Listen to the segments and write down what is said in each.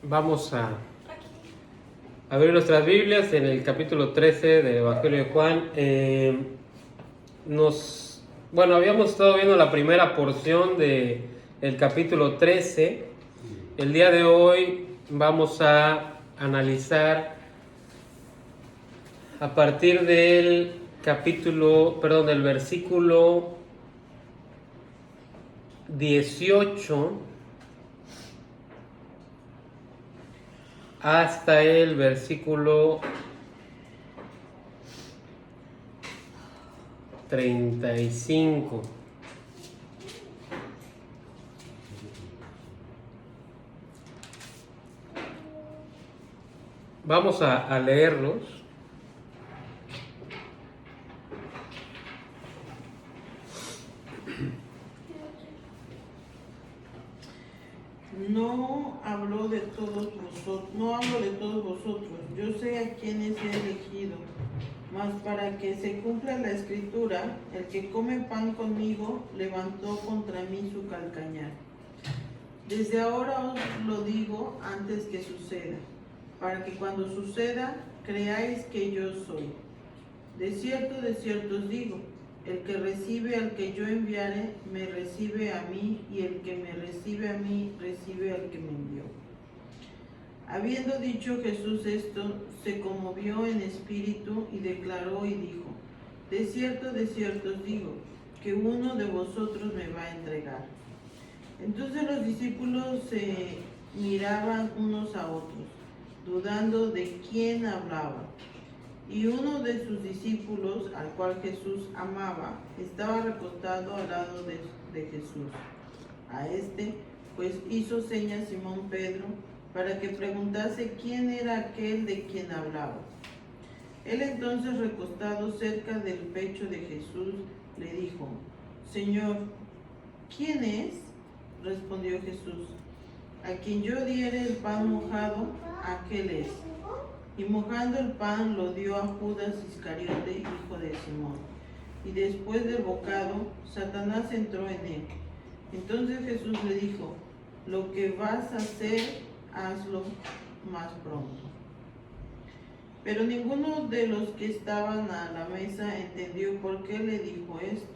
Vamos a abrir nuestras Biblias en el capítulo 13 del Evangelio de Juan. Habíamos estado viendo la primera porción del capítulo 13. El día de hoy vamos a analizar a partir del del versículo 18 hasta el versículo 35. Vamos a leerlos. No hablo de todos vosotros, yo sé a quienes he elegido, mas para que se cumpla la escritura, el que come pan conmigo levantó contra mí su calcañar. Desde ahora os lo digo antes que suceda, para que cuando suceda creáis que yo soy. De cierto os digo, el que recibe al que yo enviare, me recibe a mí, y el que me recibe a mí, recibe al que me envió. Habiendo dicho Jesús esto, se conmovió en espíritu y declaró y dijo: de cierto os digo, que uno de vosotros me va a entregar. Entonces los discípulos se miraban unos a otros, dudando de quién hablaba. Y uno de sus discípulos, al cual Jesús amaba, estaba recostado al lado de Jesús. A este, pues, hizo señas Simón Pedro para que preguntase quién era aquel de quien hablaba. Él entonces, recostado cerca del pecho de Jesús, le dijo: Señor, ¿quién es? Respondió Jesús: a quien yo diere el pan mojado, aquel es. Y mojando el pan lo dio a Judas Iscariote, hijo de Simón. Y después del bocado, Satanás entró en él. Entonces Jesús le dijo: lo que vas a hacer, hazlo más pronto. Pero ninguno de los que estaban a la mesa entendió por qué le dijo esto.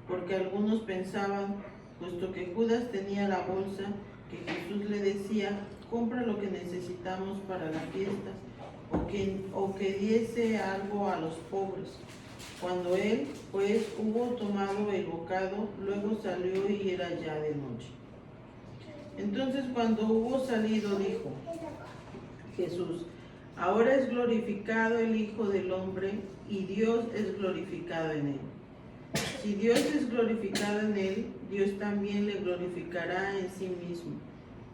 Porque algunos pensaban, puesto que Judas tenía la bolsa, que Jesús le decía: compra lo que necesitamos para la fiesta, o que diese algo a los pobres. Cuando él, pues, hubo tomado el bocado, luego salió y era ya de noche. Entonces, cuando hubo salido, dijo Jesús: ahora es glorificado el Hijo del Hombre, y Dios es glorificado en él. Si Dios es glorificado en él, Dios también le glorificará en sí mismo,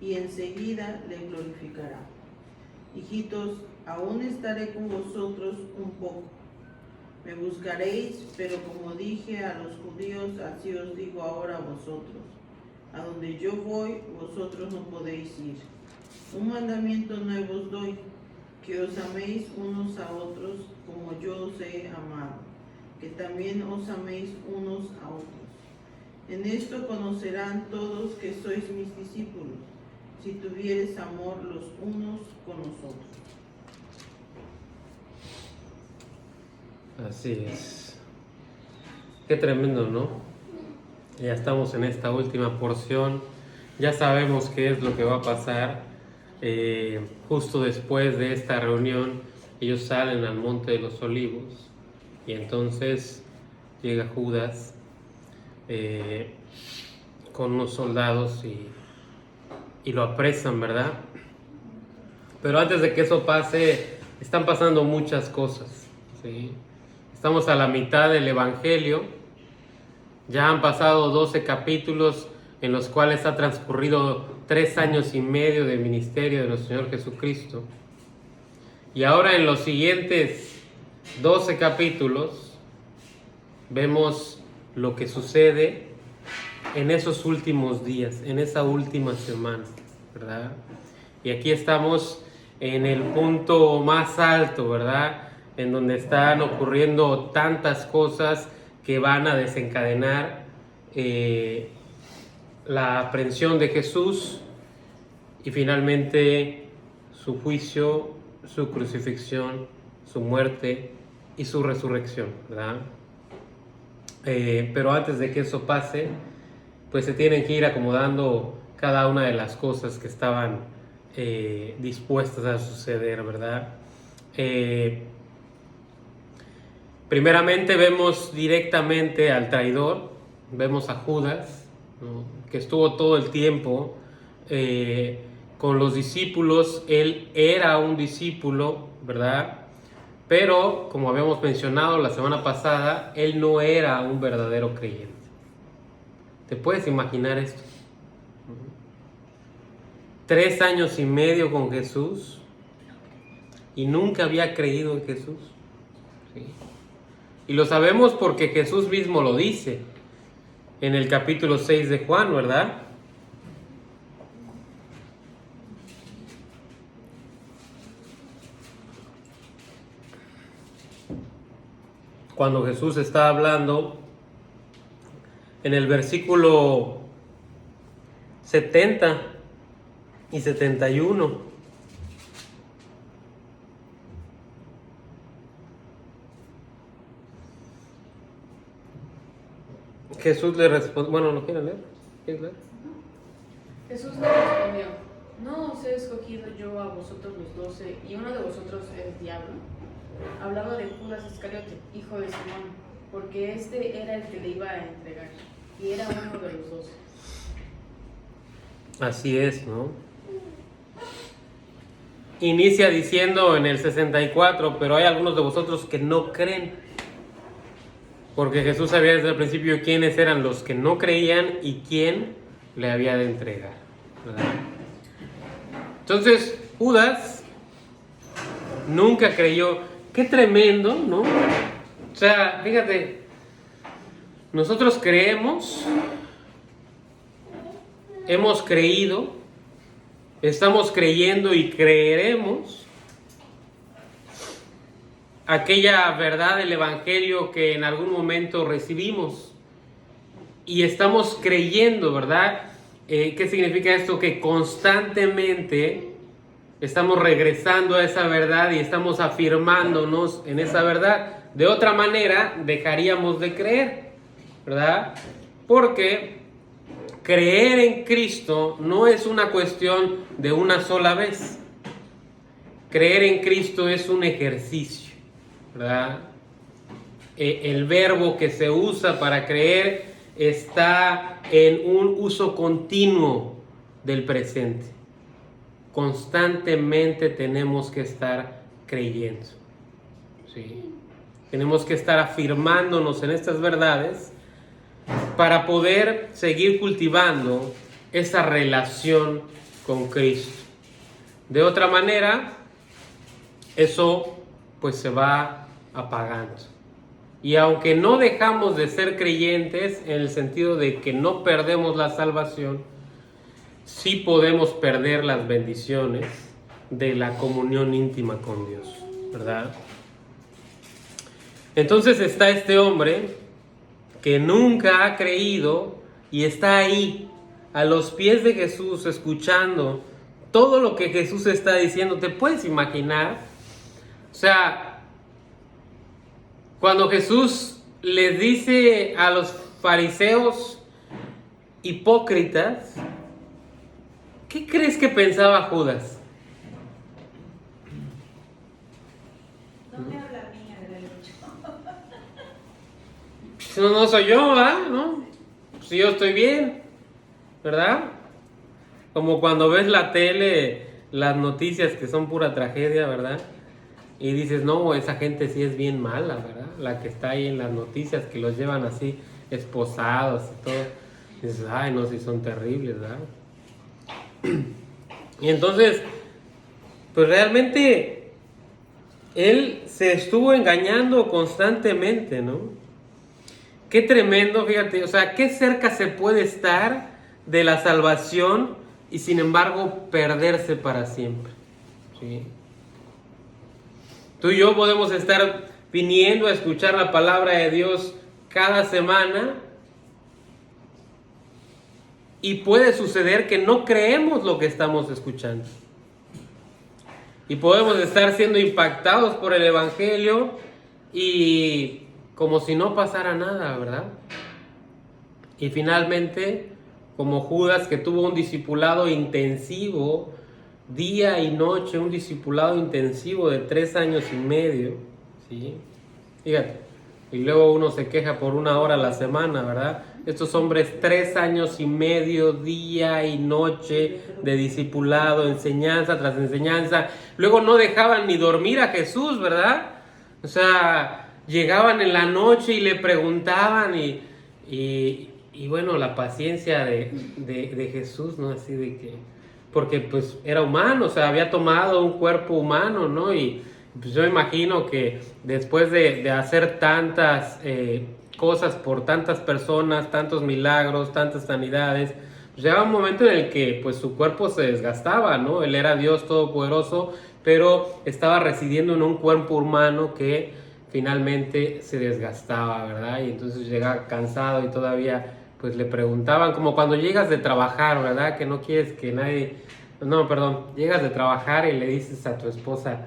y enseguida le glorificará. Hijitos, aún estaré con vosotros un poco. Me buscaréis, pero como dije a los judíos, así os digo ahora a vosotros: a donde yo voy, vosotros no podéis ir. Un mandamiento nuevo os doy, que os améis unos a otros como yo os he amado, que también os améis unos a otros. En esto conocerán todos que sois mis discípulos, si tuviereis amor los unos con los otros. Así es. Qué tremendo, ¿no? Ya estamos en esta última porción. Ya sabemos qué es lo que va a pasar. Justo después de esta reunión, ellos salen al Monte de los Olivos. Y entonces llega Judas con unos soldados y lo apresan, ¿verdad? Pero antes de que eso pase, están pasando muchas cosas, ¿sí? Estamos a la mitad del Evangelio. Ya han pasado 12 capítulos en los cuales ha transcurrido 3 años y medio de ministerio de nuestro Señor Jesucristo. Y ahora en los siguientes 12 capítulos vemos lo que sucede en esos últimos días, en esa última semana, ¿verdad? Y aquí estamos en el punto más alto, ¿verdad? En donde están ocurriendo tantas cosas que van a desencadenar la aprehensión de Jesús y finalmente su juicio, su crucifixión, su muerte y su resurrección, ¿verdad? Pero antes de que eso pase, pues se tienen que ir acomodando cada una de las cosas que estaban dispuestas a suceder, ¿verdad? Primeramente vemos directamente al traidor, vemos a Judas, ¿no?, que estuvo todo el tiempo con los discípulos. Él era un discípulo, ¿verdad? Pero, como habíamos mencionado la semana pasada, él no era un verdadero creyente. ¿Te puedes imaginar esto? 3 años y medio con Jesús y nunca había creído en Jesús. ¿Sí? Y lo sabemos porque Jesús mismo lo dice en el capítulo 6 de Juan, ¿verdad? Cuando Jesús está hablando en el versículo 70 y 71. Jesús le responde, bueno, ¿lo quieren leer? ¿Quieres leer? Jesús le respondió: ¿no os he escogido yo a vosotros los 12 y uno de vosotros es diablo? Hablaba de Judas Iscariote, hijo de Simón, porque este era el que le iba a entregar y era uno de los 12. Así es, ¿no? Inicia diciendo en el 64, pero hay algunos de vosotros que no creen. Porque Jesús sabía desde el principio quiénes eran los que no creían y quién le había de entregar, ¿verdad? Entonces, Judas nunca creyó. Qué tremendo, ¿no? O sea, fíjate, nosotros creemos, hemos creído, estamos creyendo y creeremos aquella verdad del Evangelio que en algún momento recibimos y estamos creyendo, ¿verdad? ¿Qué significa esto? Que constantemente estamos regresando a esa verdad y estamos afirmándonos en esa verdad. De otra manera, dejaríamos de creer, ¿verdad? Porque creer en Cristo no es una cuestión de una sola vez. Creer en Cristo es un ejercicio, ¿verdad? El verbo que se usa para creer está en un uso continuo del presente. Constantemente tenemos que estar creyendo, ¿sí? Tenemos que estar afirmándonos en estas verdades para poder seguir cultivando esa relación con Cristo. De otra manera, eso pues se va apagando. Y aunque no dejamos de ser creyentes en el sentido de que no perdemos la salvación, sí podemos perder las bendiciones de la comunión íntima con Dios, ¿verdad? Entonces está este hombre que nunca ha creído y está ahí a los pies de Jesús escuchando todo lo que Jesús está diciendo. ¿Te puedes imaginar? O sea, cuando Jesús les dice a los fariseos hipócritas, ¿qué crees que pensaba Judas? No me habla a mí, dicho. No soy yo, ¿verdad? ¿No? Si yo estoy bien, ¿verdad? Como cuando ves la tele, las noticias que son pura tragedia, ¿verdad? Y dices, no, esa gente sí es bien mala, ¿verdad? La que está ahí en las noticias, que los llevan así esposados y todo. Y dices, ay, no, sí son terribles, ¿verdad? Y entonces, pues realmente, él se estuvo engañando constantemente, ¿no? Qué tremendo, fíjate, o sea, qué cerca se puede estar de la salvación y sin embargo perderse para siempre, ¿sí? Tú y yo podemos estar viniendo a escuchar la palabra de Dios cada semana y puede suceder que no creemos lo que estamos escuchando. Y podemos estar siendo impactados por el Evangelio y como si no pasara nada, ¿verdad? Y finalmente, como Judas, que tuvo un discipulado intensivo, día y noche, un discipulado intensivo de 3 años y medio, ¿sí? Fíjate, y luego uno se queja por 1 hora a la semana, ¿verdad? Estos hombres 3 años y medio, día y noche de discipulado, enseñanza tras enseñanza. Luego no dejaban ni dormir a Jesús, ¿verdad? O sea, llegaban en la noche y le preguntaban y bueno, la paciencia de Jesús, ¿no? Así de que, porque pues era humano, o sea, había tomado un cuerpo humano, ¿no? Y pues yo imagino que después de hacer tantas cosas por tantas personas, tantos milagros, tantas sanidades, pues llegaba un momento en el que pues su cuerpo se desgastaba, ¿no? Él era Dios todopoderoso, pero estaba residiendo en un cuerpo humano que finalmente se desgastaba, ¿verdad? Y entonces llegaba cansado y todavía pues le preguntaban, como cuando llegas de trabajar, ¿verdad? Que no quieres que nadie... No, perdón, llegas de trabajar y le dices a tu esposa,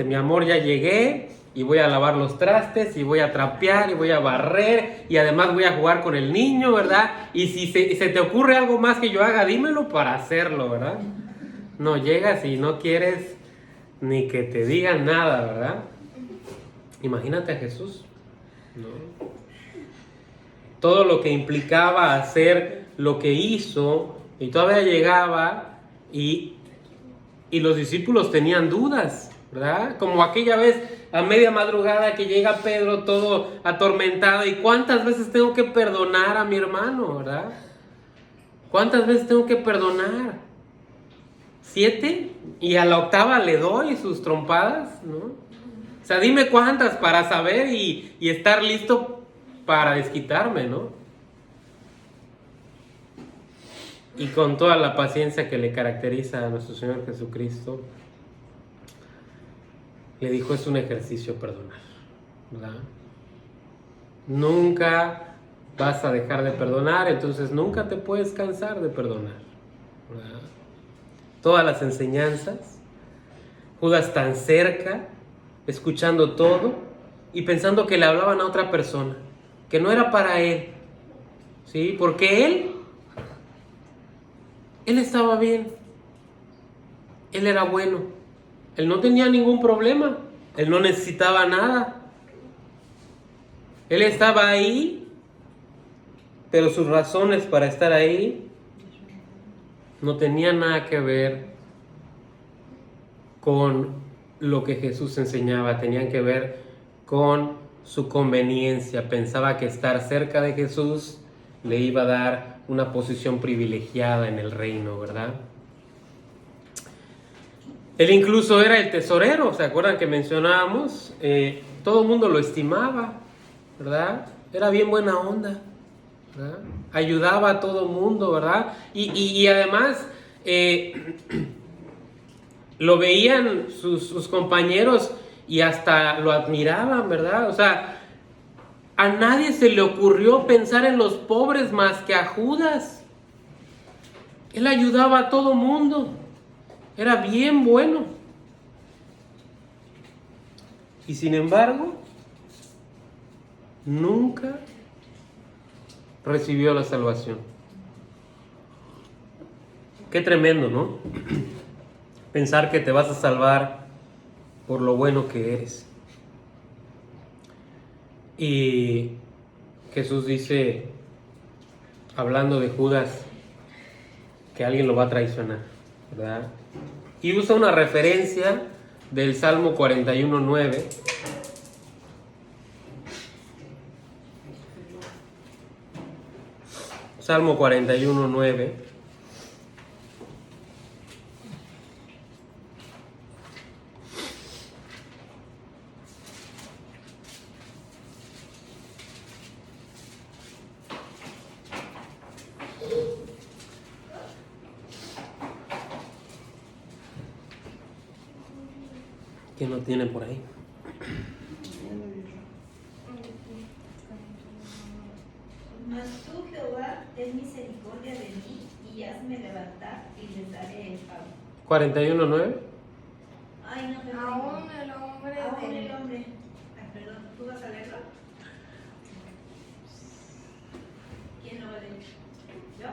mi amor, ya llegué y voy a lavar los trastes y voy a trapear y voy a barrer y además voy a jugar con el niño, ¿verdad? Y si se te ocurre algo más que yo haga, dímelo para hacerlo, ¿verdad? No, llegas y no quieres ni que te digan nada, ¿verdad? Imagínate a Jesús, ¿no? Todo lo que implicaba hacer lo que hizo, y todavía llegaba y los discípulos tenían dudas, ¿verdad? Como aquella vez a media madrugada que llega Pedro todo atormentado, y ¿cuántas veces tengo que perdonar a mi hermano, verdad? ¿Cuántas veces tengo que perdonar? 7, y a la 8ª le doy sus trompadas, ¿no? O sea, dime cuántas para saber y estar listo para desquitarme, ¿no? Y con toda la paciencia que le caracteriza a nuestro Señor Jesucristo, le dijo, es un ejercicio perdonar, ¿verdad? Nunca vas a dejar de perdonar, entonces nunca te puedes cansar de perdonar, ¿verdad? Todas las enseñanzas, Judas tan cerca, escuchando todo y pensando que le hablaban a otra persona, que no era para él, ¿sí? Porque él estaba bien, él era bueno, él no tenía ningún problema, él no necesitaba nada, él estaba ahí, pero sus razones para estar ahí no tenían nada que ver con lo que Jesús enseñaba, tenían que ver con su conveniencia. Pensaba que estar cerca de Jesús le iba a dar una posición privilegiada en el reino, ¿verdad? Él incluso era el tesorero, ¿se acuerdan que mencionábamos? Todo el mundo lo estimaba, ¿verdad? Era bien buena onda, ¿verdad? Ayudaba a todo el mundo, ¿verdad? Y además lo veían sus compañeros y hasta lo admiraban, ¿verdad? O sea, a nadie se le ocurrió pensar en los pobres más que a Judas. Él ayudaba a todo mundo. Era bien bueno. Y sin embargo, nunca recibió la salvación. Qué tremendo, ¿no? Pensar que te vas a salvar por lo bueno que eres. Y Jesús dice, hablando de Judas, que alguien lo va a traicionar, ¿verdad? Y usa una referencia del Salmo 41:9. Salmo 41:9. ¿Quién lo tiene por ahí? Mas tú, Jehová, ten misericordia de mí y hazme levantar y les daré el pago. 41:9. Ay, no, pero Aún el hombre aún de... el hombre. Ay, perdón, ¿tú vas a leerlo? ¿Quién lo va a leer? ¿Yo?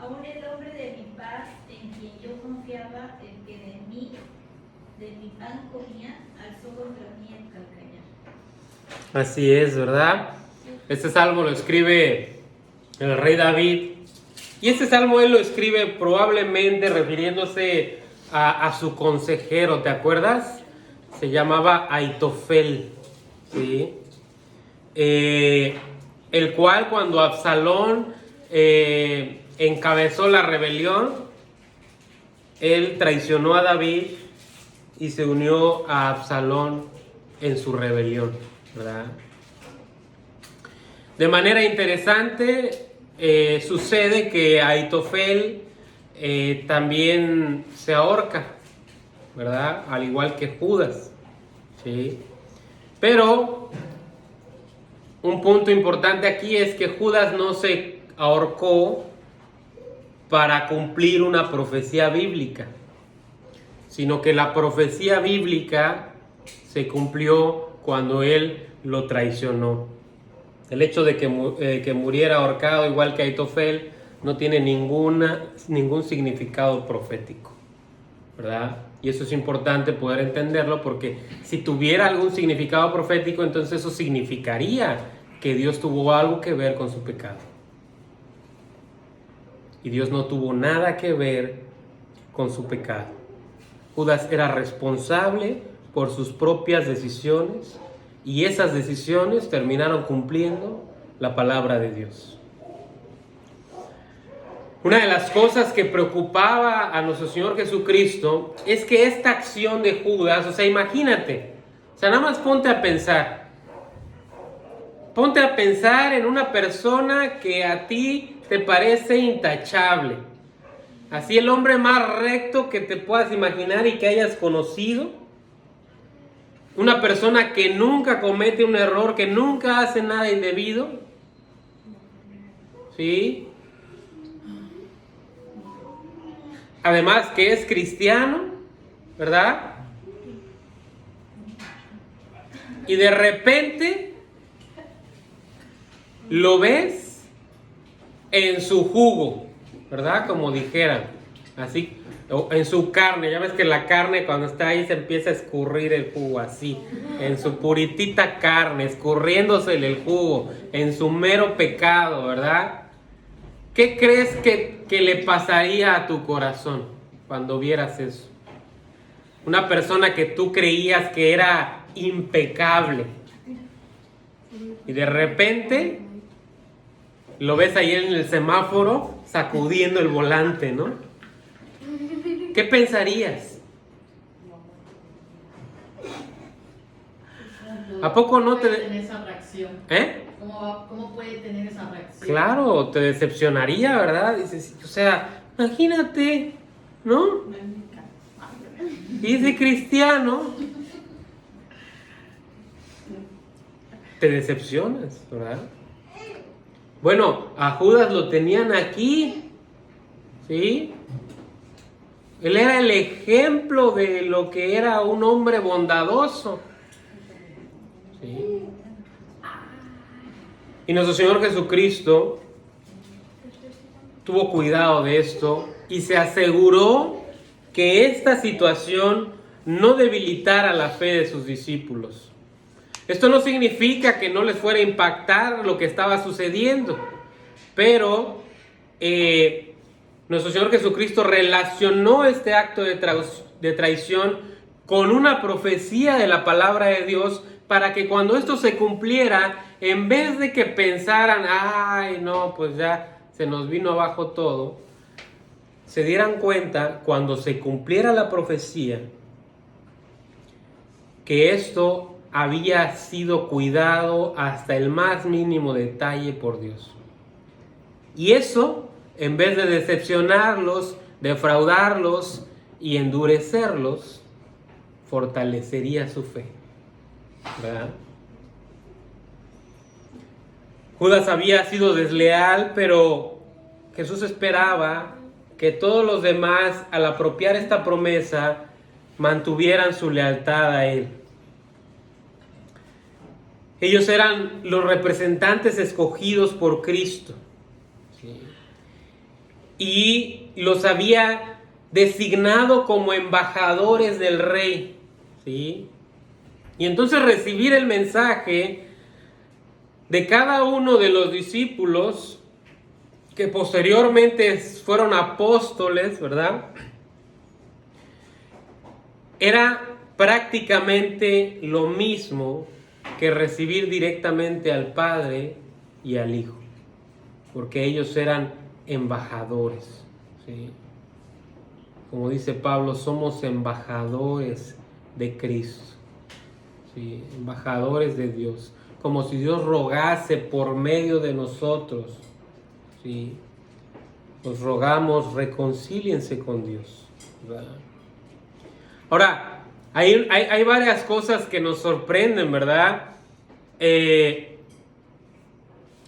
Aún el hombre de mi paz, en quien yo confiaba, el que de mi pan comía, alzó contra mí el calcañar. Así es, ¿verdad? Este salmo lo escribe el rey David. Y este salmo él lo escribe probablemente refiriéndose a su consejero, ¿te acuerdas? Se llamaba Aitofel, ¿sí? El cual cuando Absalón encabezó la rebelión, él traicionó a David y se unió a Absalón en su rebelión, ¿verdad? De manera interesante, sucede que Aitofel también se ahorca, ¿verdad? Al igual que Judas, ¿sí? Pero un punto importante aquí es que Judas no se ahorcó para cumplir una profecía bíblica, sino que la profecía bíblica se cumplió cuando él lo traicionó. El hecho de que muriera ahorcado igual que Aitofel no tiene ningún significado profético, ¿verdad? Y eso es importante poder entenderlo, porque si tuviera algún significado profético, entonces eso significaría que Dios tuvo algo que ver con su pecado. Y Dios no tuvo nada que ver con su pecado. Judas era responsable por sus propias decisiones, y esas decisiones terminaron cumpliendo la palabra de Dios. Una de las cosas que preocupaba a nuestro Señor Jesucristo es que esta acción de Judas, o sea, imagínate, o sea, nada más ponte a pensar en una persona que a ti te parece intachable, así el hombre más recto que te puedas imaginar y que hayas conocido, una persona que nunca comete un error, que nunca hace nada indebido, ¿sí? Además que es cristiano, ¿verdad? Y de repente lo ves en su jugo, ¿verdad? Como dijeran, así, o en su carne. Ya ves que la carne cuando está ahí se empieza a escurrir el jugo, así, en su puritita carne, escurriéndosele el jugo, en su mero pecado, ¿verdad? ¿Qué crees que le pasaría a tu corazón cuando vieras eso? Una persona que tú creías que era impecable y de repente lo ves ahí en el semáforo sacudiendo el volante, ¿no? ¿Qué pensarías? ¿A poco no te... tener esa reacción? ¿Eh? ¿Cómo puede tener esa reacción? Claro, te decepcionaría, ¿verdad? Dices, o sea, imagínate, ¿no? Dice cristiano. Te decepcionas, ¿verdad? Bueno, a Judas lo tenían aquí, ¿sí? Él era el ejemplo de lo que era un hombre bondadoso, ¿sí? Y nuestro Señor Jesucristo tuvo cuidado de esto y se aseguró que esta situación no debilitara la fe de sus discípulos. Esto no significa que no les fuera a impactar lo que estaba sucediendo, pero nuestro Señor Jesucristo relacionó este acto de traición con una profecía de la palabra de Dios, para que cuando esto se cumpliera, en vez de que pensaran, ay no, pues ya se nos vino abajo todo, se dieran cuenta cuando se cumpliera la profecía que esto había sido cuidado hasta el más mínimo detalle por Dios. Y eso, en vez de decepcionarlos, defraudarlos y endurecerlos, fortalecería su fe, ¿verdad? Judas había sido desleal, pero Jesús esperaba que todos los demás, al apropiar esta promesa, mantuvieran su lealtad a Él. Ellos eran los representantes escogidos por Cristo, ¿sí? Y los había designado como embajadores del Rey, ¿sí? Y entonces recibir el mensaje de cada uno de los discípulos que posteriormente fueron apóstoles, ¿verdad? Era prácticamente lo mismo que recibir directamente al Padre y al Hijo, porque ellos eran embajadores, ¿sí? Como dice Pablo, somos embajadores de Cristo, ¿sí? Embajadores de Dios, como si Dios rogase por medio de nosotros, ¿sí? Os rogamos, reconcíliense con Dios, ¿verdad? Ahora, hay varias cosas que nos sorprenden, ¿verdad?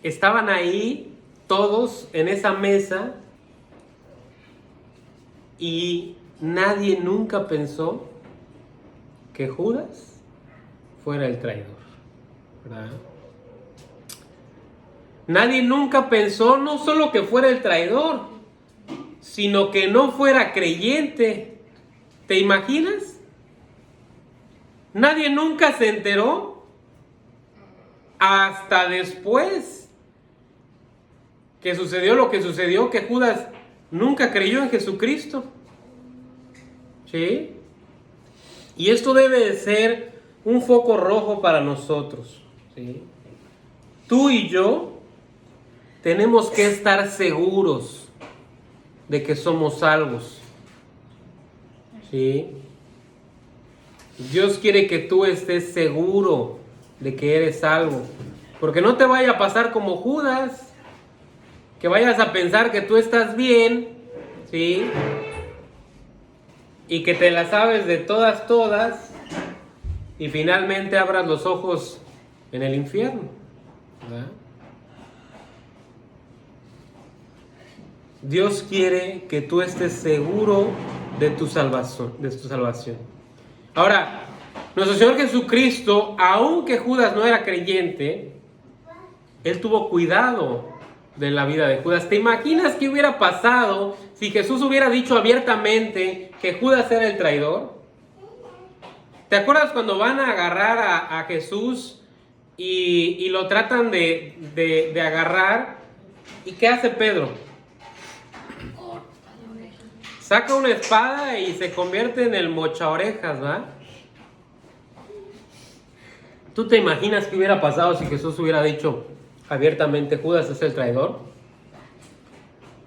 Estaban ahí todos en esa mesa y nadie nunca pensó que Judas fuera el traidor, ¿verdad? Nadie nunca pensó no solo que fuera el traidor, sino que no fuera creyente. ¿Te imaginas? Nadie nunca se enteró hasta después que sucedió lo que sucedió, que Judas nunca creyó en Jesucristo, ¿sí? Y esto debe de ser un foco rojo para nosotros, ¿sí? Tú y yo tenemos que estar seguros de que somos salvos, ¿sí? Dios quiere que tú estés seguro de que eres salvo, porque no te vaya a pasar como Judas, que vayas a pensar que tú estás bien, ¿sí? Y que te la sabes de todas, y finalmente abras los ojos en el infierno, ¿verdad? Dios quiere que tú estés seguro de tu salvación. Ahora, nuestro Señor Jesucristo, aunque Judas no era creyente, Él tuvo cuidado de la vida de Judas. ¿Te imaginas qué hubiera pasado si Jesús hubiera dicho abiertamente que Judas era el traidor? ¿Te acuerdas cuando van a agarrar a Jesús y lo tratan de agarrar? ¿Y qué hace Pedro? Saca una espada y se convierte en el mochaorejas, ¿verdad? ¿Tú te imaginas qué hubiera pasado si Jesús hubiera dicho abiertamente Judas es el traidor?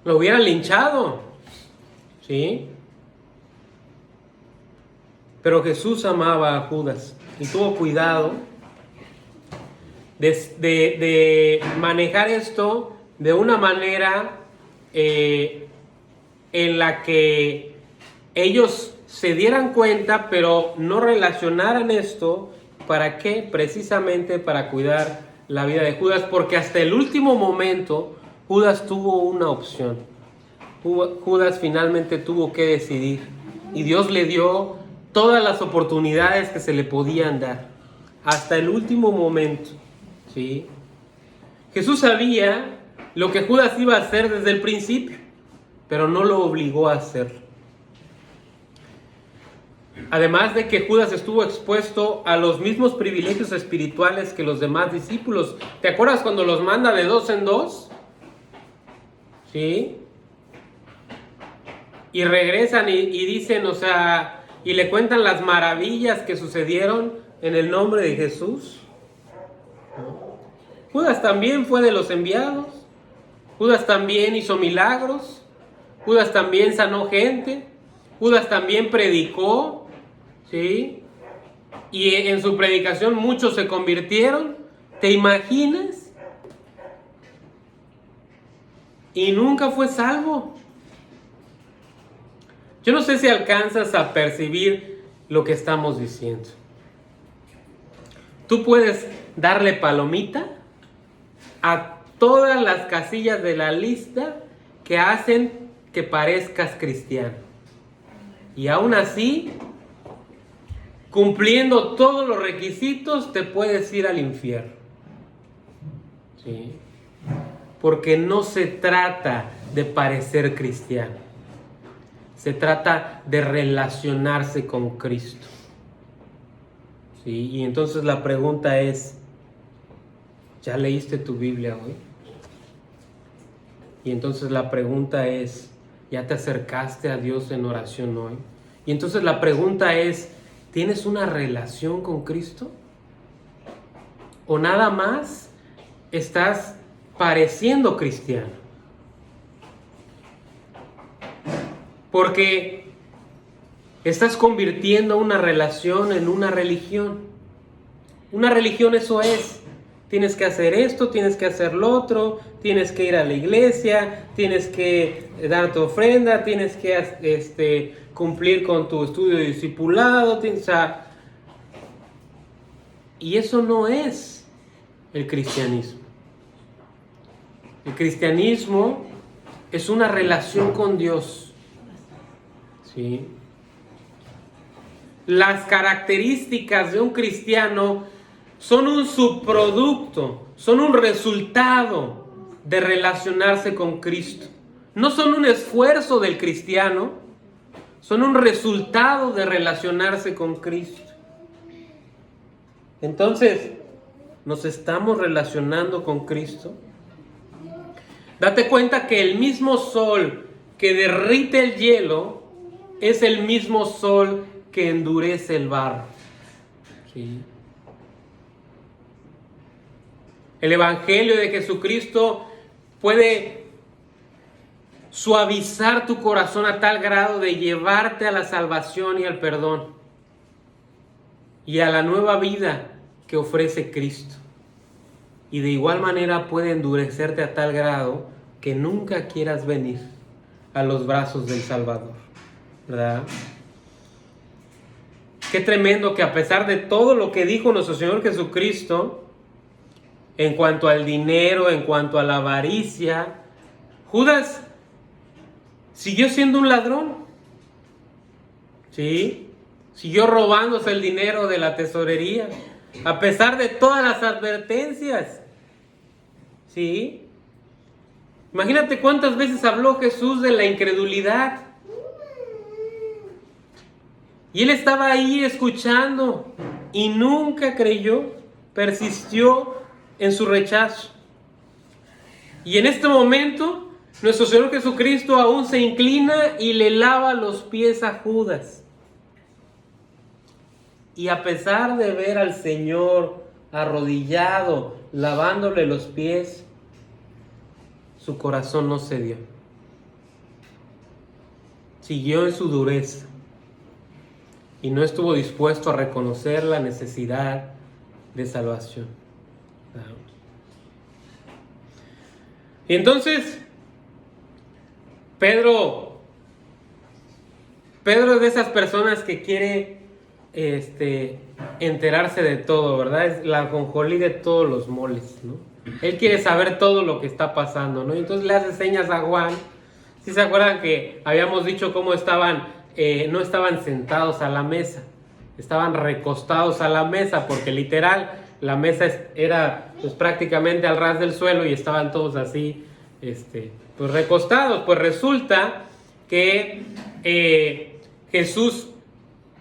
Lo hubieran linchado, ¿sí? Pero Jesús amaba a Judas y tuvo cuidado de manejar esto de una manera en la que ellos se dieran cuenta, pero no relacionaran esto. ¿Para qué? Precisamente para cuidar la vida de Judas, porque hasta el último momento Judas tuvo una opción. Judas finalmente tuvo que decidir, y Dios le dio todas las oportunidades que se le podían dar, hasta el último momento, ¿sí? Jesús sabía lo que Judas iba a hacer desde el principio, pero no lo obligó a hacerlo. Además de que Judas estuvo expuesto a los mismos privilegios espirituales que los demás discípulos. ¿Te acuerdas cuando los manda de 2 en 2? ¿Sí? Y regresan y dicen, o sea, y le cuentan las maravillas que sucedieron en el nombre de Jesús. Judas también fue de los enviados. Judas también hizo milagros. Judas también sanó gente. Judas también predicó, ¿sí? Y en su predicación muchos se convirtieron. ¿Te imaginas? Y nunca fue salvo. Yo no sé si alcanzas a percibir lo que estamos diciendo. Tú puedes darle palomita a todas las casillas de la lista que hacen que parezcas cristiano. Y aún así, cumpliendo todos los requisitos, te puedes ir al infierno. ¿Sí? Porque no se trata de parecer cristiano. Se trata de relacionarse con Cristo. ¿Sí? Y entonces la pregunta es, ¿ya leíste tu Biblia hoy? Y entonces la pregunta es, ¿ya te acercaste a Dios en oración hoy? Y entonces la pregunta es, ¿tienes una relación con Cristo? ¿O nada más estás pareciendo cristiano? Porque estás convirtiendo una relación en una religión. Una religión eso es. Tienes que hacer esto, tienes que hacer lo otro, tienes que ir a la iglesia, tienes que dar tu ofrenda, tienes que cumplir con tu estudio de discipulado. Y eso no es el cristianismo. El cristianismo es una relación con Dios. ¿Sí? Las características de un cristiano son un subproducto, son un resultado de relacionarse con Cristo. No son un esfuerzo del cristiano, son un resultado de relacionarse con Cristo. Entonces, ¿nos estamos relacionando con Cristo? Date cuenta que el mismo sol que derrite el hielo es el mismo sol que endurece el barro. ¿Sí? El Evangelio de Jesucristo puede suavizar tu corazón a tal grado de llevarte a la salvación y al perdón y a la nueva vida que ofrece Cristo. Y de igual manera puede endurecerte a tal grado que nunca quieras venir a los brazos del Salvador, ¿verdad? Qué tremendo que a pesar de todo lo que dijo nuestro Señor Jesucristo en cuanto al dinero, en cuanto a la avaricia, Judas siguió siendo un ladrón. ¿Sí? Siguió robándose el dinero de la tesorería, a pesar de todas las advertencias. ¿Sí? Imagínate cuántas veces habló Jesús de la incredulidad. Y él estaba ahí escuchando y nunca creyó, persistió en su rechazo. Y en este momento, nuestro Señor Jesucristo aún se inclina y le lava los pies a Judas. Y a pesar de ver al Señor arrodillado, lavándole los pies, su corazón no cedió. Siguió en su dureza. Y no estuvo dispuesto a reconocer la necesidad de salvación. Y entonces, Pedro es de esas personas que quiere enterarse de todo, ¿verdad? Es la ajonjolí de todos los moles, ¿no? Él quiere saber todo lo que está pasando, ¿no? Y entonces le hace señas a Juan. ¿Sí se acuerdan que habíamos dicho cómo estaban? No estaban sentados a la mesa, estaban recostados a la mesa, porque literal la mesa era pues prácticamente al ras del suelo y estaban todos así, pues recostados. Pues resulta que Jesús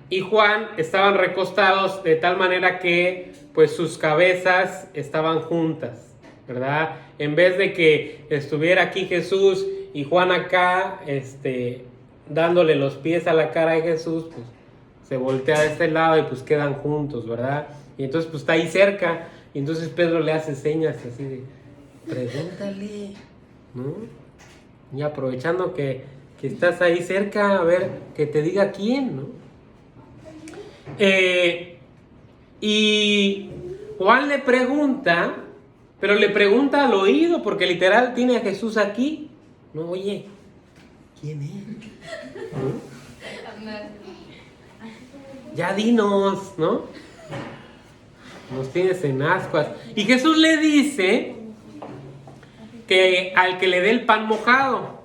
y Juan estaban recostados de tal manera que pues sus cabezas estaban juntas, ¿verdad? En vez de que estuviera aquí Jesús y Juan acá, dándole los pies a la cara de Jesús, pues se voltea de este lado y pues quedan juntos, ¿verdad? Y entonces pues está ahí cerca, y entonces Pedro le hace señas así de, pregúntale, ¿no? Y aprovechando que estás ahí cerca, a ver, que te diga quién, ¿no? Y Juan le pregunta, pero le pregunta al oído, porque literal tiene a Jesús aquí, ¿no? Oye, ¿quién es? ¿No? Ya dinos, ¿no? Nos tienes en ascuas. Y Jesús le dice que al que le dé el pan mojado.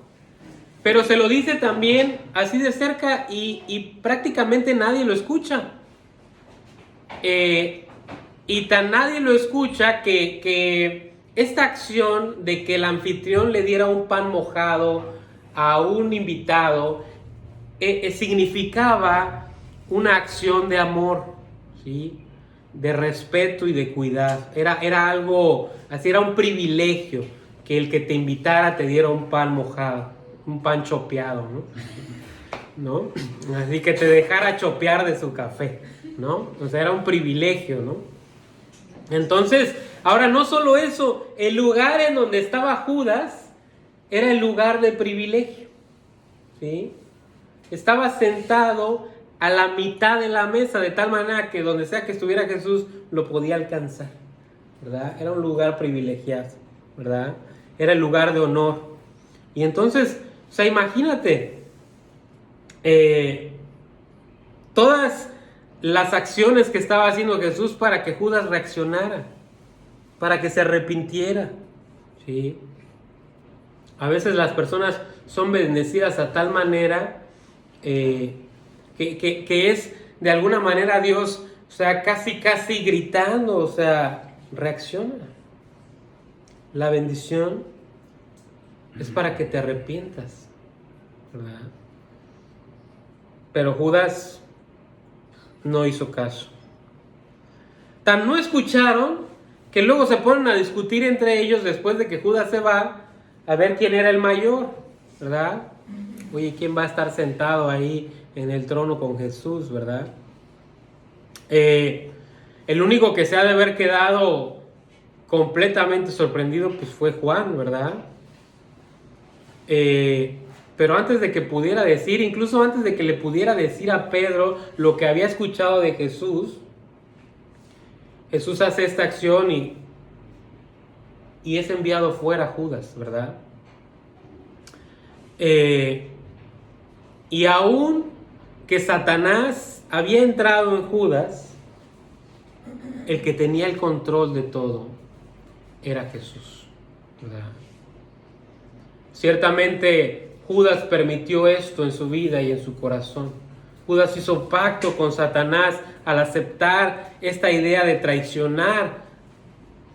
Pero se lo dice también así de cerca y prácticamente nadie lo escucha. Y tan nadie lo escucha que esta acción de que el anfitrión le diera un pan mojado a un invitado significaba una acción de amor, ¿sí? De respeto y de cuidado. Era algo, así era un privilegio que el que te invitara te diera un pan mojado, un pan chopeado, ¿no? Así que te dejara chopear de su café, ¿no? O sea, era un privilegio, ¿no? Entonces, ahora no solo eso, el lugar en donde estaba Judas era el lugar de privilegio, ¿sí? Estaba sentado a la mitad de la mesa, de tal manera que donde sea que estuviera Jesús lo podía alcanzar, ¿verdad? Era un lugar privilegiado, ¿verdad? Era el lugar de honor. Y entonces, o sea, imagínate, todas las acciones que estaba haciendo Jesús para que Judas reaccionara, para que se arrepintiera, ¿sí? A veces las personas son bendecidas a tal manera que es de alguna manera Dios, o sea, casi gritando, o sea, reacciona. La bendición es para que te arrepientas, ¿verdad? Pero Judas no hizo caso. Tan no escucharon que luego se ponen a discutir entre ellos después de que Judas se va a ver quién era el mayor, ¿verdad? Oye, ¿quién va a estar sentado ahí en el trono con Jesús, verdad? El único que se ha de haber quedado completamente sorprendido pues fue Juan, ¿verdad? Pero antes de que pudiera decir, incluso antes de que le pudiera decir a Pedro lo que había escuchado de Jesús, Jesús hace esta acción y es enviado fuera Judas, ¿verdad? Y aún que Satanás había entrado en Judas, el que tenía el control de todo era Jesús, ¿verdad? Ciertamente Judas permitió esto en su vida y en su corazón. Judas hizo pacto con Satanás al aceptar esta idea de traicionar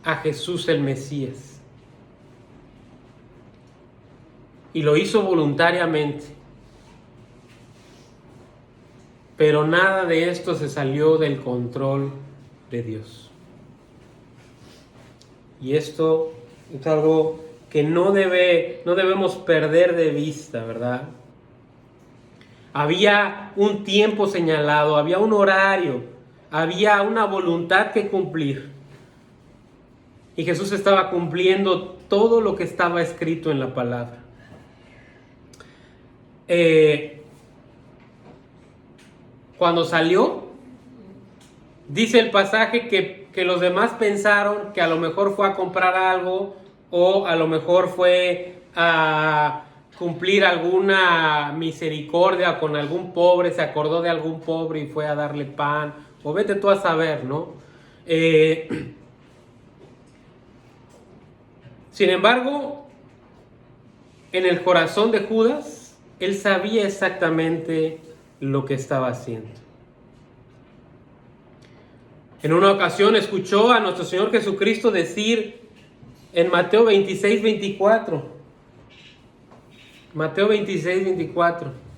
a Jesús el Mesías. Y lo hizo voluntariamente. Pero nada de esto se salió del control de Dios. Y esto es algo que no debemos perder de vista, ¿verdad? Había un tiempo señalado, había un horario, había una voluntad que cumplir. Y Jesús estaba cumpliendo todo lo que estaba escrito en la palabra. Cuando salió, dice el pasaje que los demás pensaron que a lo mejor fue a comprar algo o a lo mejor fue a cumplir alguna misericordia con algún pobre, se acordó de algún pobre y fue a darle pan, o vete tú a saber, ¿no? Sin embargo, en el corazón de Judas, él sabía exactamente lo que estaba haciendo. En una ocasión escuchó a nuestro Señor Jesucristo decir en Mateo 26, 24. Mateo 26, 24.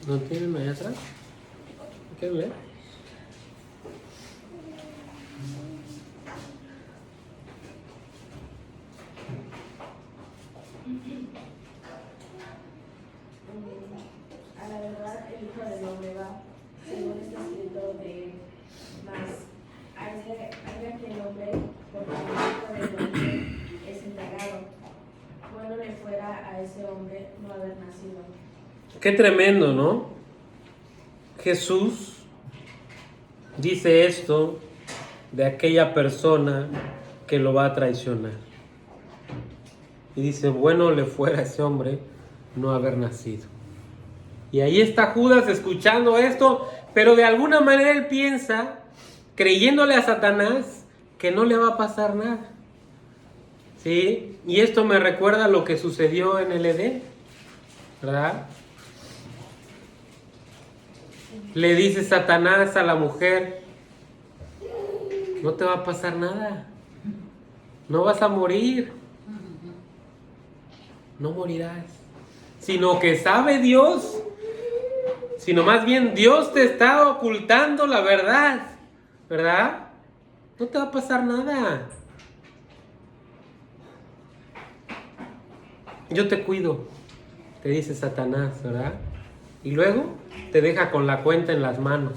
¿No tienen allá atrás? ¿Quieres leer? A la verdad, el Hijo del Hombre va, según está escrito de él. Mas hay de aquel hombre, porque el Hijo del Hombre es entregado. Bueno le fuera a ese hombre no haber nacido. Qué tremendo, ¿no? Jesús dice esto de aquella persona que lo va a traicionar. Y dice, bueno le fuera a ese hombre no haber nacido. Y ahí está Judas escuchando esto, pero de alguna manera él piensa, creyéndole a Satanás, que no le va a pasar nada. ¿Sí? Y esto me recuerda a lo que sucedió en el Edén, ¿verdad? Le dice Satanás a la mujer, no te va a pasar nada, no vas a morir, no morirás, sino que sabe Dios, sino más bien Dios te está ocultando la verdad, ¿verdad? No te va a pasar nada. Yo te cuido, te dice Satanás, ¿verdad? Y luego te deja con la cuenta en las manos.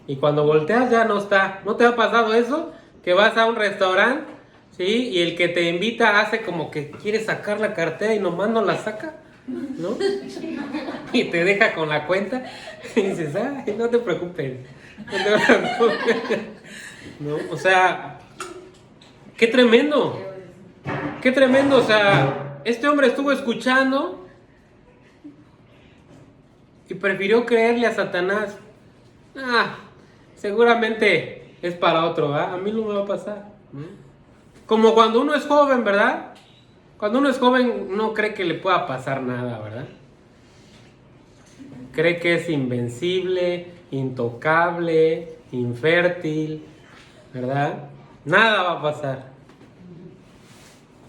Y cuando volteas ya no está. ¿No te ha pasado eso? Que vas a un restaurante, ¿sí? Y el que te invita hace como que quiere sacar la cartera y nomás no la saca, ¿no? Y te deja con la cuenta. Y dices, ay, no te preocupes. No te preocupes. ¿No? O sea, qué tremendo. Qué tremendo. O sea, este hombre estuvo escuchando y prefirió creerle a Satanás. Seguramente es para otro, ¿verdad? A mí no me va a pasar. Como cuando uno es joven, ¿verdad? Cuando uno es joven no cree que le pueda pasar nada, ¿verdad? Cree que es invencible, intocable, infértil, ¿verdad? Nada va a pasar.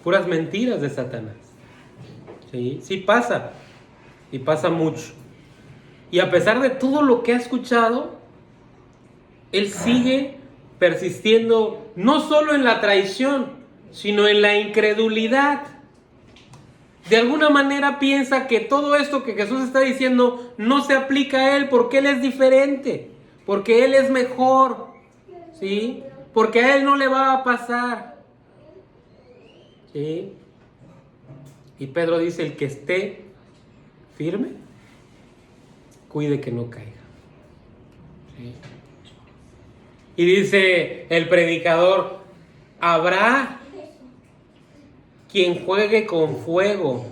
Puras mentiras de Satanás. Sí, sí pasa. Y pasa mucho. Y a pesar de todo lo que ha escuchado, él sigue persistiendo no solo en la traición, sino en la incredulidad. De alguna manera piensa que todo esto que Jesús está diciendo no se aplica a él porque él es diferente, porque él es mejor, ¿sí? Porque a él no le va a pasar, ¿sí? Y Pedro dice, el que esté firme, cuide que no caiga. ¿Sí? Y dice el predicador, habrá quien juegue con fuego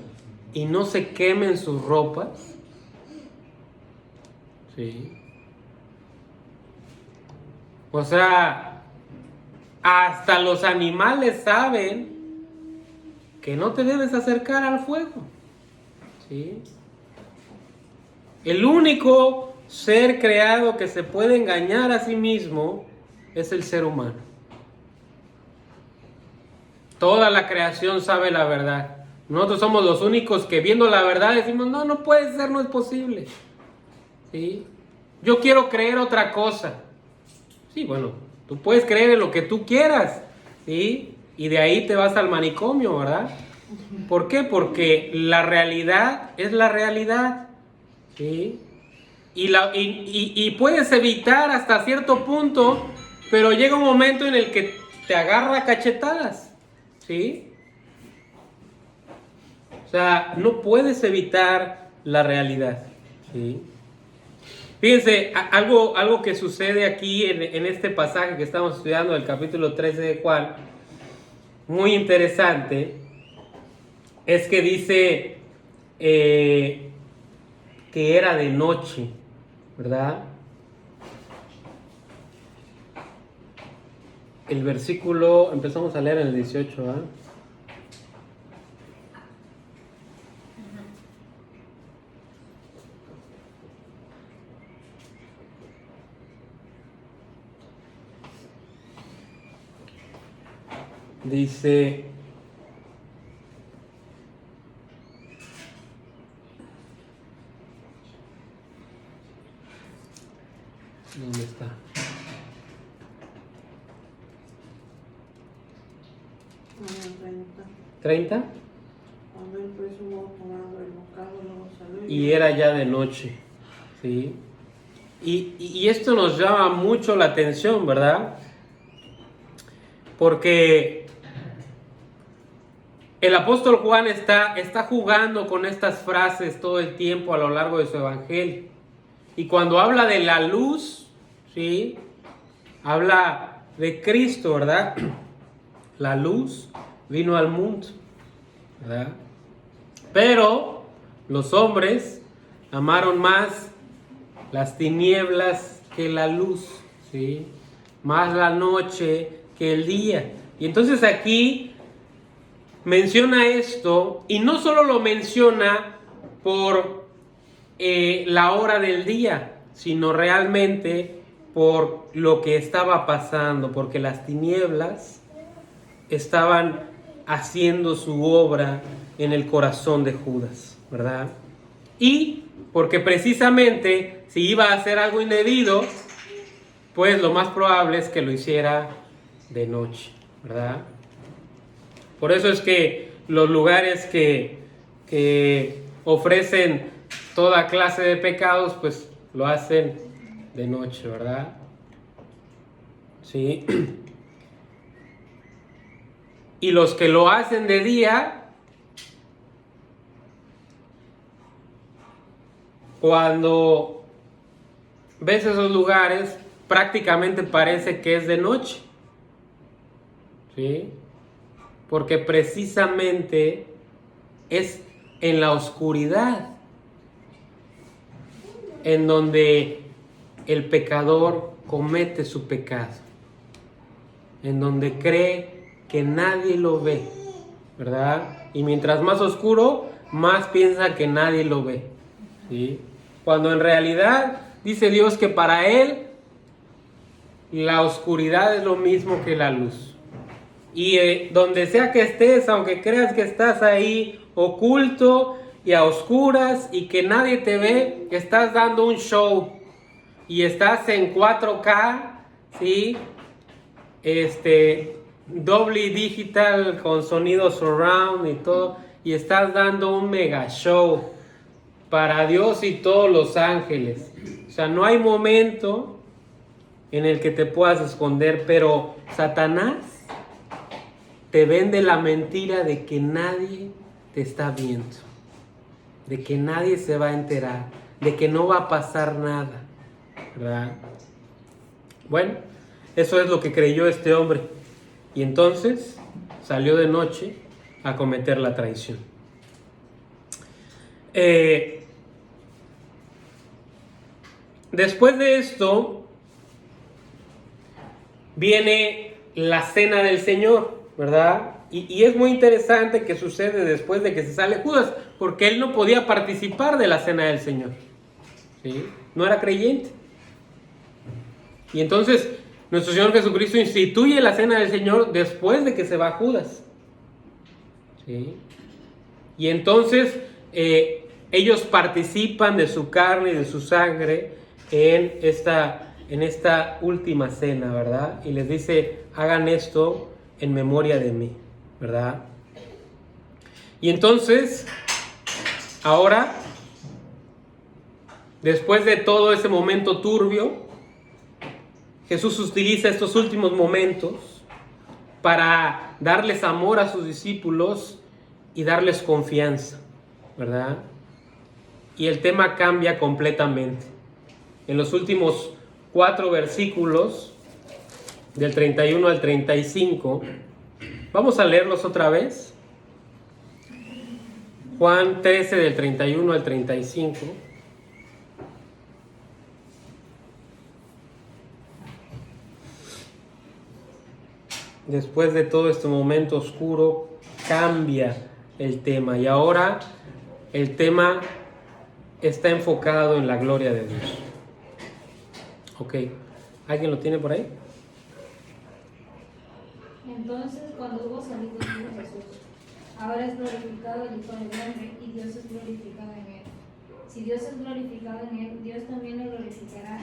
y no se quemen sus ropas. ¿Sí? O sea, hasta los animales saben que no te debes acercar al fuego. ¿Sí? El único ser creado que se puede engañar a sí mismo es el ser humano. Toda la creación sabe la verdad. Nosotros somos los únicos que viendo la verdad decimos, no, no puede ser, no es posible. ¿Sí? Yo quiero creer otra cosa. Sí, bueno, tú puedes creer en lo que tú quieras, ¿sí? Y de ahí te vas al manicomio, ¿verdad? ¿Por qué? Porque la realidad es la realidad, ¿sí? Y puedes evitar hasta cierto punto, pero llega un momento en el que te agarra cachetadas, ¿sí? O sea, no puedes evitar la realidad, ¿sí? Fíjense, algo que sucede aquí en este pasaje que estamos estudiando, el capítulo 13 de Juan, muy interesante, es que dice que era de noche, ¿verdad? El versículo, empezamos a leer en el 18, ¿verdad? Dice, ¿dónde está? ¿30? Cuando él pues hubo tomado el bocado, luego salió Y era ya de noche, ¿sí? Y esto nos llama mucho la atención, ¿verdad? Porque el apóstol Juan está jugando con estas frases todo el tiempo a lo largo de su evangelio. Y cuando habla de la luz, ¿sí? habla de Cristo, ¿verdad? La luz vino al mundo, ¿verdad? Pero los hombres amaron más las tinieblas que la luz, ¿sí? Más la noche que el día. Y entonces aquí menciona esto, y no solo lo menciona por la hora del día, sino realmente por lo que estaba pasando, porque las tinieblas estaban haciendo su obra en el corazón de Judas, ¿verdad? Y porque precisamente si iba a hacer algo indebido, pues lo más probable es que lo hiciera de noche, ¿verdad? Por eso es que los lugares que ofrecen toda clase de pecados, pues lo hacen de noche, ¿verdad? Sí. Y los que lo hacen de día, cuando ves esos lugares, prácticamente parece que es de noche, ¿sí? Porque precisamente es en la oscuridad en donde el pecador comete su pecado, en donde cree que nadie lo ve, ¿verdad? Y mientras más oscuro, más piensa que nadie lo ve, ¿sí? Cuando en realidad dice Dios que para Él la oscuridad es lo mismo que la luz. Y donde sea que estés, aunque creas que estás ahí oculto y a oscuras y que nadie te ve, estás dando un show y estás en 4K, ¿sí? Doble digital con sonido surround y todo, y estás dando un mega show para Dios y todos los ángeles. O sea, no hay momento en el que te puedas esconder, pero Satanás te vende la mentira de que nadie te está viendo, de que nadie se va a enterar, de que no va a pasar nada, ¿verdad? Bueno, eso es lo que creyó este hombre. Y entonces salió de noche a cometer la traición. Después de esto viene la cena del Señor, ¿verdad? Y es muy interesante que sucede después de que se sale Judas, porque él no podía participar de la cena del Señor, ¿sí? No era creyente. Y entonces nuestro Señor Jesucristo instituye la cena del Señor después de que se va Judas, ¿sí? Y entonces ellos participan de su carne y de su sangre en esta última cena, ¿verdad? Y les dice, hagan esto en memoria de mí, ¿verdad? Y entonces, ahora, después de todo ese momento turbio, Jesús utiliza estos últimos momentos para darles amor a sus discípulos y darles confianza, ¿verdad? Y el tema cambia completamente. En los últimos 4 versículos, del 31 al 35, vamos a leerlos otra vez. Juan 13, del 31 al 35. Después de todo este momento oscuro, cambia el tema. Y ahora el tema está enfocado en la gloria de Dios. Ok, ¿alguien lo tiene por ahí? Entonces, cuando hubo salido, dijo Jesús: ahora es glorificado el Hijo del Hombre, y Dios es glorificado en él. Si Dios es glorificado en él, Dios también le glorificará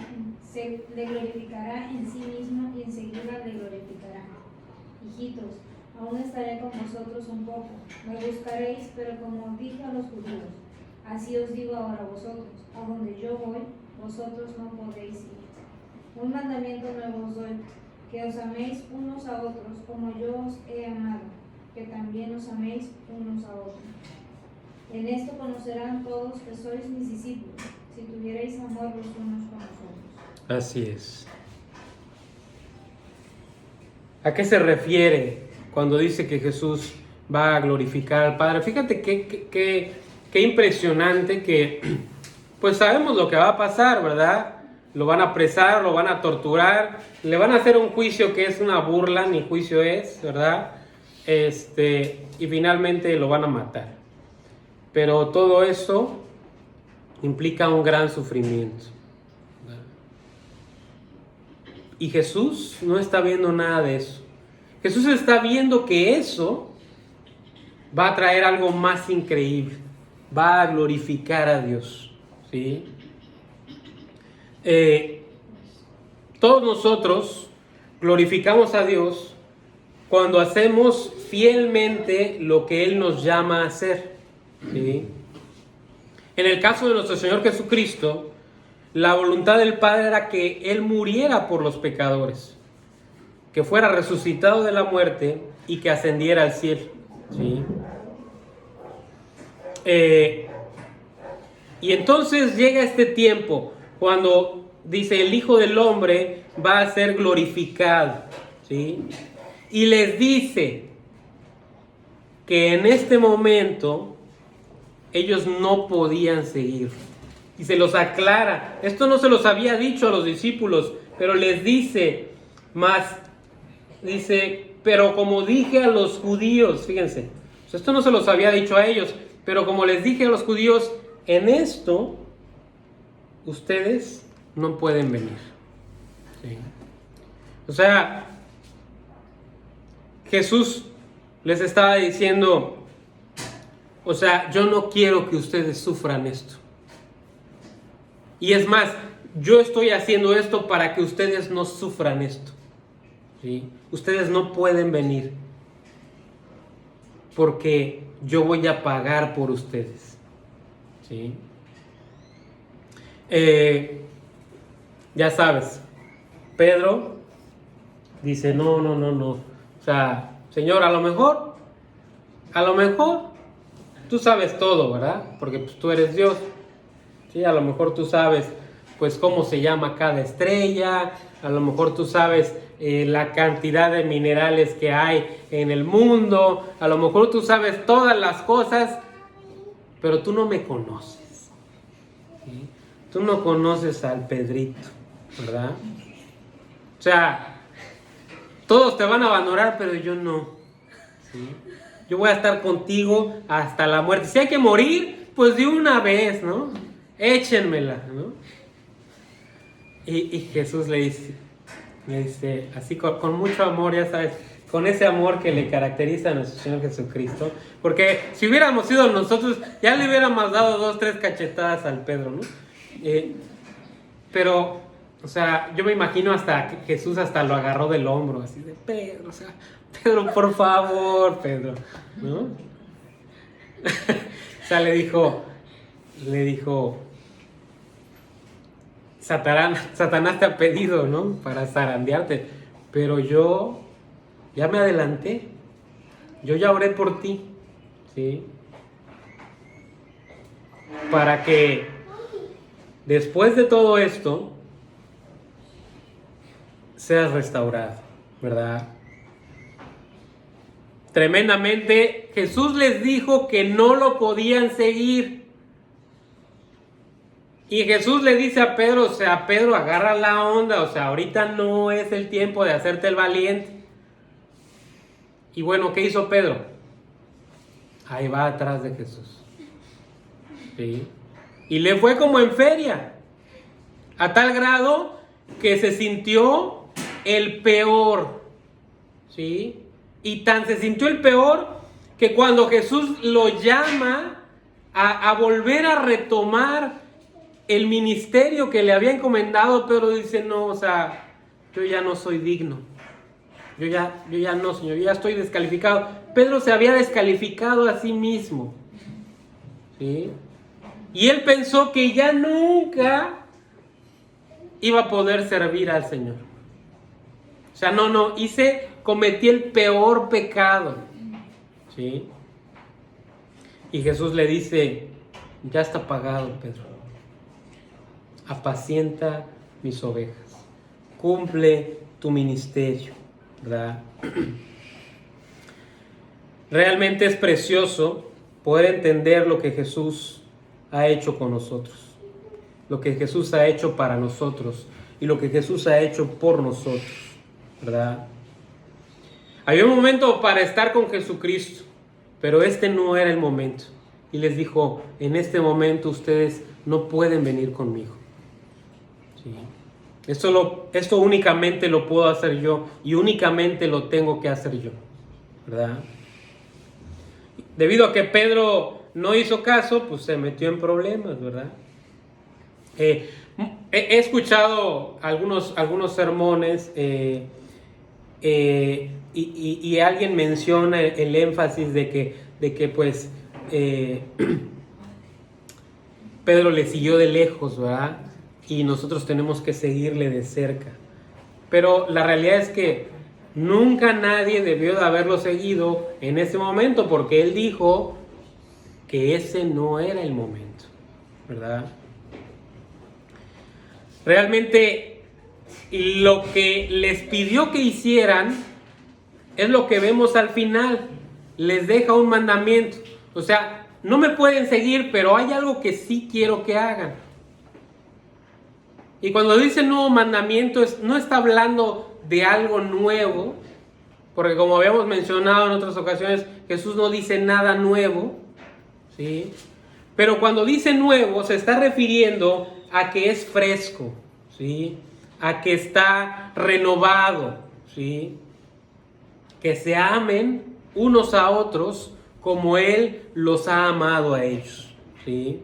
en sí mismo, y enseguida le glorificará. Hijitos, aún estaré con vosotros un poco. Me buscaréis, pero como dije a los judíos, así os digo ahora a vosotros: a donde yo voy, vosotros no podéis ir. Un mandamiento nuevo os doy, que os améis unos a otros como yo os he amado, que también os améis unos a otros. En esto conocerán todos que sois mis discípulos, si tuvierais amor los unos con los otros. Así es. ¿A qué se refiere cuando dice que Jesús va a glorificar al Padre? Fíjate qué impresionante que, pues sabemos lo que va a pasar, ¿verdad? Lo van a apresar, lo van a torturar, le van a hacer un juicio que es una burla, ni juicio es, ¿verdad? Y finalmente lo van a matar. Pero todo eso implica un gran sufrimiento. Y Jesús no está viendo nada de eso. Jesús está viendo que eso va a traer algo más increíble. Va a glorificar a Dios, ¿sí? Todos nosotros glorificamos a Dios cuando hacemos fielmente lo que Él nos llama a hacer, ¿sí? En el caso de nuestro Señor Jesucristo, la voluntad del Padre era que Él muriera por los pecadores, que fuera resucitado de la muerte y que ascendiera al cielo, ¿sí? Y entonces llega este tiempo cuando dice el Hijo del Hombre va a ser glorificado, ¿sí? Y les dice que en este momento ellos no podían seguir. Y se los aclara. Esto no se los había dicho a los discípulos, pero les dice más. Dice, pero como dije a los judíos, fíjense, esto no se los había dicho a ellos, pero como les dije a los judíos, en esto ustedes no pueden venir. ¿Sí? O sea, Jesús les estaba diciendo, o sea, yo no quiero que ustedes sufran esto. Y es más, yo estoy haciendo esto para que ustedes no sufran esto. ¿Sí? Ustedes no pueden venir porque yo voy a pagar por ustedes. ¿Sí? Ya sabes, Pedro dice, no. O sea, Señor, a lo mejor, tú sabes todo, ¿verdad? Porque pues, tú eres Dios. Sí, a lo mejor tú sabes, pues, cómo se llama cada estrella. A lo mejor tú sabes la cantidad de minerales que hay en el mundo. A lo mejor tú sabes todas las cosas, pero tú no me conoces. ¿Sí? Tú no conoces al Pedrito, ¿verdad? O sea, todos te van a abandonar, pero yo no. ¿Sí? Yo voy a estar contigo hasta la muerte. Si hay que morir, pues de una vez, ¿no? Échenmela, ¿no? Y Jesús le dice así con mucho amor, ya sabes, con ese amor que le caracteriza a nuestro Señor Jesucristo. Porque si hubiéramos sido nosotros, ya le hubiéramos dado 2, 3 cachetadas al Pedro, ¿no? Pero, o sea, yo me imagino hasta que Jesús hasta lo agarró del hombro, así de Pedro, o sea, Pedro, por favor, Pedro, ¿no? O sea, le dijo, Satanás te ha pedido, ¿no? Para zarandearte, pero yo ya me adelanté, yo ya oré por ti, ¿sí? Para que después de todo esto seas restaurado, ¿verdad? Tremendamente, Jesús les dijo que no lo podían seguir. Y Jesús le dice a Pedro, o sea, Pedro, agarra la onda, o sea, ahorita no es el tiempo de hacerte el valiente. Y bueno, ¿qué hizo Pedro? Ahí va atrás de Jesús. ¿Sí? Y le fue como en feria, a tal grado que se sintió el peor. ¿Sí? Y tan se sintió el peor que cuando Jesús lo llama a volver a retomar el ministerio que le había encomendado, Pedro dice, no, o sea, yo ya no soy digno. Yo ya no, Señor, yo ya estoy descalificado. Pedro se había descalificado a sí mismo. ¿Sí? Y él pensó que ya nunca iba a poder servir al Señor. O sea, cometí el peor pecado. ¿Sí? Y Jesús le dice, ya está pagado, Pedro. Apacienta mis ovejas, cumple tu ministerio, ¿verdad? Realmente es precioso poder entender lo que Jesús ha hecho con nosotros, lo que Jesús ha hecho para nosotros y lo que Jesús ha hecho por nosotros, ¿verdad? Había un momento para estar con Jesucristo, pero este no era el momento. Y les dijo, en este momento ustedes no pueden venir conmigo. ¿Sí? Esto únicamente lo puedo hacer yo y únicamente lo tengo que hacer yo, ¿verdad? Debido a que Pedro no hizo caso, pues se metió en problemas, ¿verdad? He escuchado algunos sermones y alguien menciona el énfasis de que pues Pedro le siguió de lejos, ¿verdad? Y nosotros tenemos que seguirle de cerca. Pero la realidad es que nunca nadie debió de haberlo seguido en ese momento, porque él dijo que ese no era el momento, ¿verdad? Realmente lo que les pidió que hicieran es lo que vemos al final. Les deja un mandamiento. O sea, no me pueden seguir, pero hay algo que sí quiero que hagan. Y cuando dice nuevo mandamiento, no está hablando de algo nuevo, porque como habíamos mencionado en otras ocasiones, Jesús no dice nada nuevo, ¿sí? Pero cuando dice nuevo, se está refiriendo a que es fresco, ¿sí? A que está renovado, ¿sí? Que se amen unos a otros como Él los ha amado a ellos, ¿sí?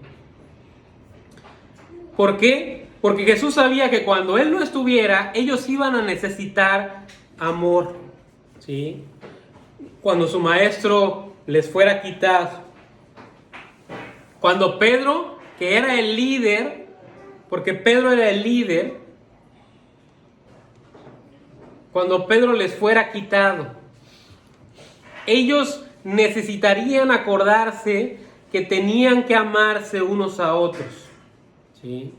¿Por qué? Porque Jesús sabía que cuando Él no estuviera, ellos iban a necesitar amor, ¿sí? Cuando su maestro les fuera quitado. Cuando Pedro, que era el líder, porque Pedro era el líder, cuando Pedro les fuera quitado, ellos necesitarían acordarse que tenían que amarse unos a otros, ¿sí?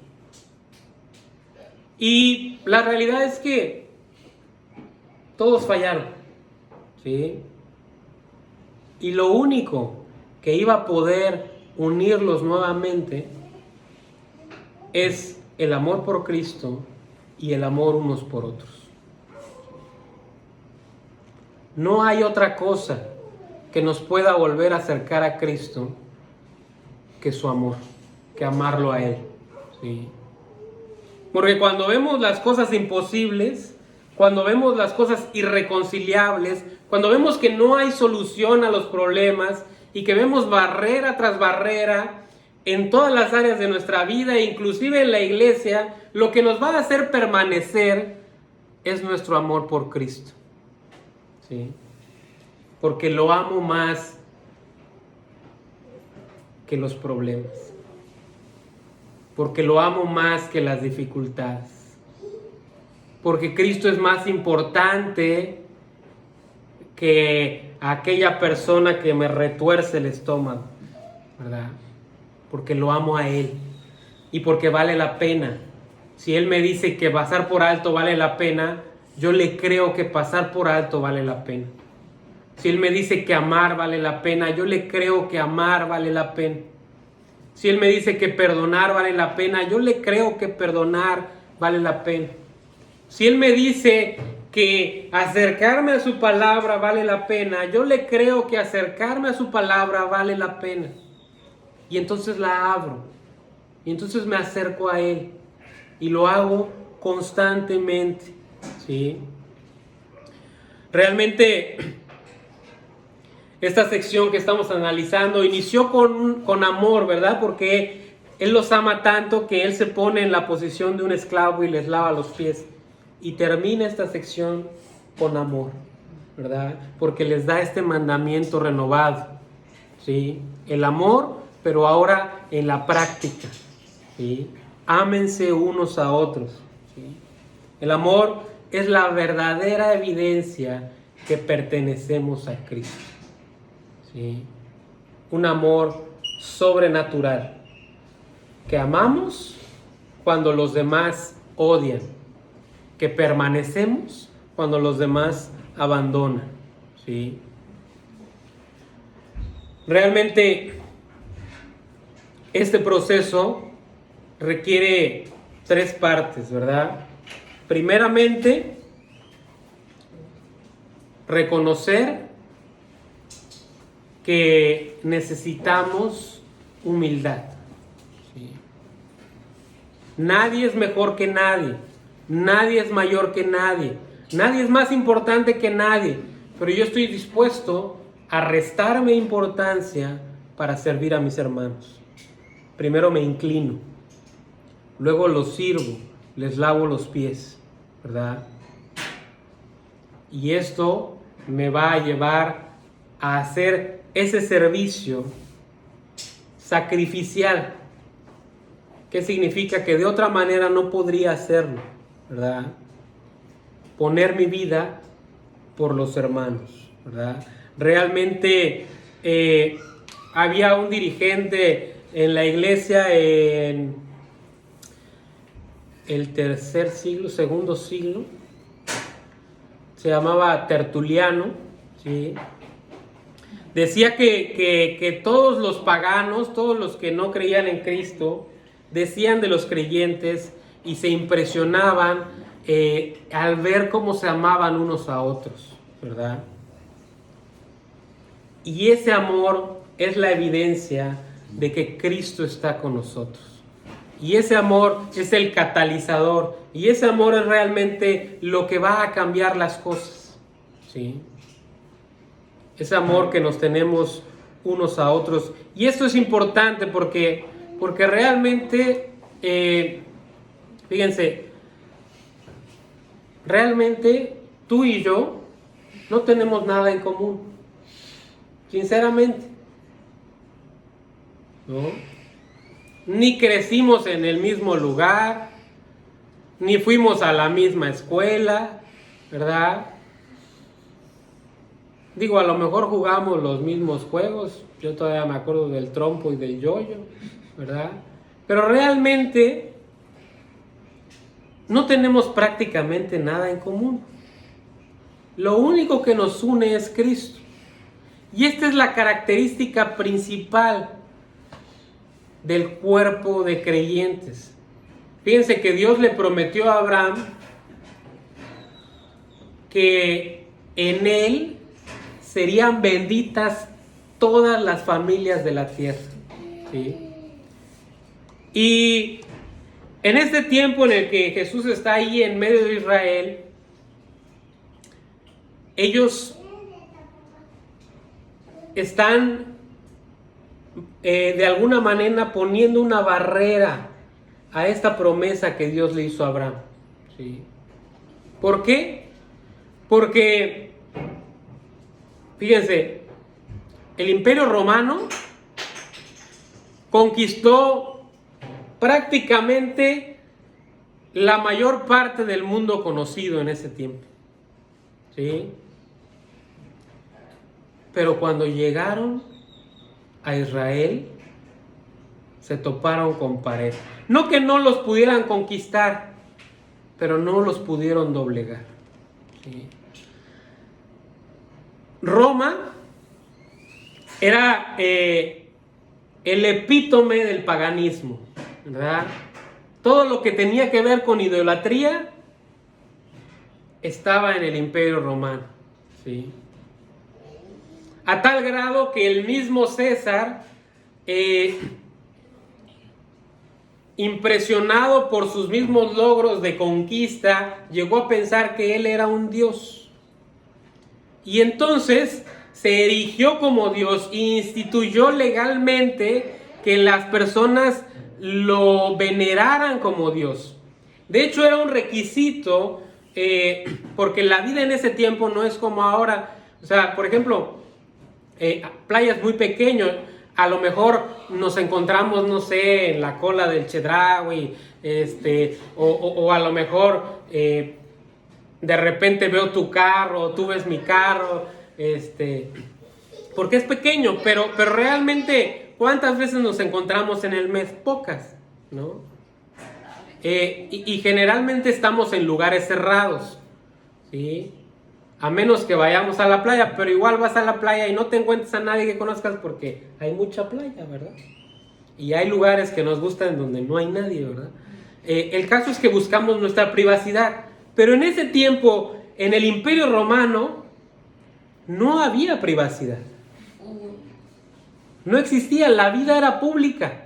Y la realidad es que todos fallaron, ¿sí? Y lo único que iba a poder unirlos nuevamente es el amor por Cristo y el amor unos por otros. No hay otra cosa que nos pueda volver a acercar a Cristo que su amor, que amarlo a Él, ¿sí? Porque cuando vemos las cosas imposibles, cuando vemos las cosas irreconciliables, cuando vemos que no hay solución a los problemas y que vemos barrera tras barrera en todas las áreas de nuestra vida, inclusive en la iglesia, lo que nos va a hacer permanecer es nuestro amor por Cristo, ¿sí? Porque lo amo más que los problemas. Porque lo amo más que las dificultades. Porque Cristo es más importante que aquella persona que me retuerce el estómago, ¿verdad? Porque lo amo a Él y porque vale la pena. Si Él me dice que pasar por alto vale la pena, yo le creo que pasar por alto vale la pena. Si Él me dice que amar vale la pena, yo le creo que amar vale la pena. Si Él me dice que perdonar vale la pena, yo le creo que perdonar vale la pena. Si Él me dice que acercarme a su palabra vale la pena, yo le creo que acercarme a su palabra vale la pena. Y entonces la abro. Y entonces me acerco a Él. Y lo hago constantemente, ¿sí? Realmente esta sección que estamos analizando inició con amor, ¿verdad? Porque Él los ama tanto que Él se pone en la posición de un esclavo y les lava los pies. Y termina esta sección con amor, ¿verdad? Porque les da este mandamiento renovado, ¿sí? El amor, pero ahora en la práctica, ¿sí? Ámense unos a otros, ¿sí? El amor es la verdadera evidencia que pertenecemos a Cristo, ¿sí? Un amor sobrenatural, que amamos cuando los demás odian, que permanecemos cuando los demás abandonan, ¿sí? Realmente este proceso requiere 3 partes, ¿verdad? Primeramente, reconocer que necesitamos humildad, ¿sí? Nadie es mejor que nadie, nadie es mayor que nadie, nadie es más importante que nadie, pero yo estoy dispuesto a restarme importancia para servir a mis hermanos. Primero me inclino, luego los sirvo, les lavo los pies, ¿verdad? Y esto me va a llevar a hacer ese servicio sacrificial. ¿Qué significa? Que de otra manera no podría hacerlo, ¿verdad? Poner mi vida por los hermanos, ¿verdad? Realmente había un dirigente en la iglesia en el tercer siglo, segundo siglo, se llamaba Tertuliano, ¿sí? Decía que todos los paganos, todos los que no creían en Cristo, decían de los creyentes y se impresionaban al ver cómo se amaban unos a otros, ¿verdad? Y ese amor es la evidencia de que Cristo está con nosotros. Y ese amor es el catalizador. Y ese amor es realmente lo que va a cambiar las cosas, ¿sí? Ese amor que nos tenemos unos a otros. Y esto es importante porque realmente, fíjense, realmente tú y yo no tenemos nada en común. Sinceramente, ¿no? Ni crecimos en el mismo lugar, ni fuimos a la misma escuela, ¿verdad? Digo, a lo mejor jugamos los mismos juegos, yo todavía me acuerdo del trompo y del yoyo, ¿verdad? Pero realmente no tenemos prácticamente nada en común. Lo único que nos une es Cristo. Y esta es la característica principal del cuerpo de creyentes. Fíjense que Dios le prometió a Abraham que en él serían benditas todas las familias de la tierra, ¿sí? Y en este tiempo en el que Jesús está ahí en medio de Israel, ellos están de alguna manera poniendo una barrera a esta promesa que Dios le hizo a Abraham, ¿sí? ¿Por qué? Porque, fíjense, el Imperio Romano conquistó prácticamente la mayor parte del mundo conocido en ese tiempo, ¿sí? Pero cuando llegaron a Israel, se toparon con pared. No que no los pudieran conquistar, pero no los pudieron doblegar, ¿sí? Roma era el epítome del paganismo, ¿verdad? Todo lo que tenía que ver con idolatría estaba en el Imperio Romano, ¿sí? A tal grado que el mismo César, impresionado por sus mismos logros de conquista, llegó a pensar que él era un dios. Y entonces se erigió como Dios e instituyó legalmente que las personas lo veneraran como Dios. De hecho, era un requisito, porque la vida en ese tiempo no es como ahora. O sea, por ejemplo, playas muy pequeños, a lo mejor nos encontramos, no sé, en la cola del Chedraui, o a lo mejor de repente veo tu carro, tú ves mi carro, porque es pequeño, pero realmente, ¿cuántas veces nos encontramos en el mes? Pocas, ¿no? Y generalmente estamos en lugares cerrados, ¿sí? a menos que vayamos a la playa, pero igual vas a la playa y no te encuentras a nadie que conozcas porque hay mucha playa, ¿verdad? Y hay lugares que nos gustan donde no hay nadie, ¿verdad? El caso es que buscamos nuestra privacidad, pero en ese tiempo, en el Imperio Romano, no había privacidad. No existía, la vida era pública.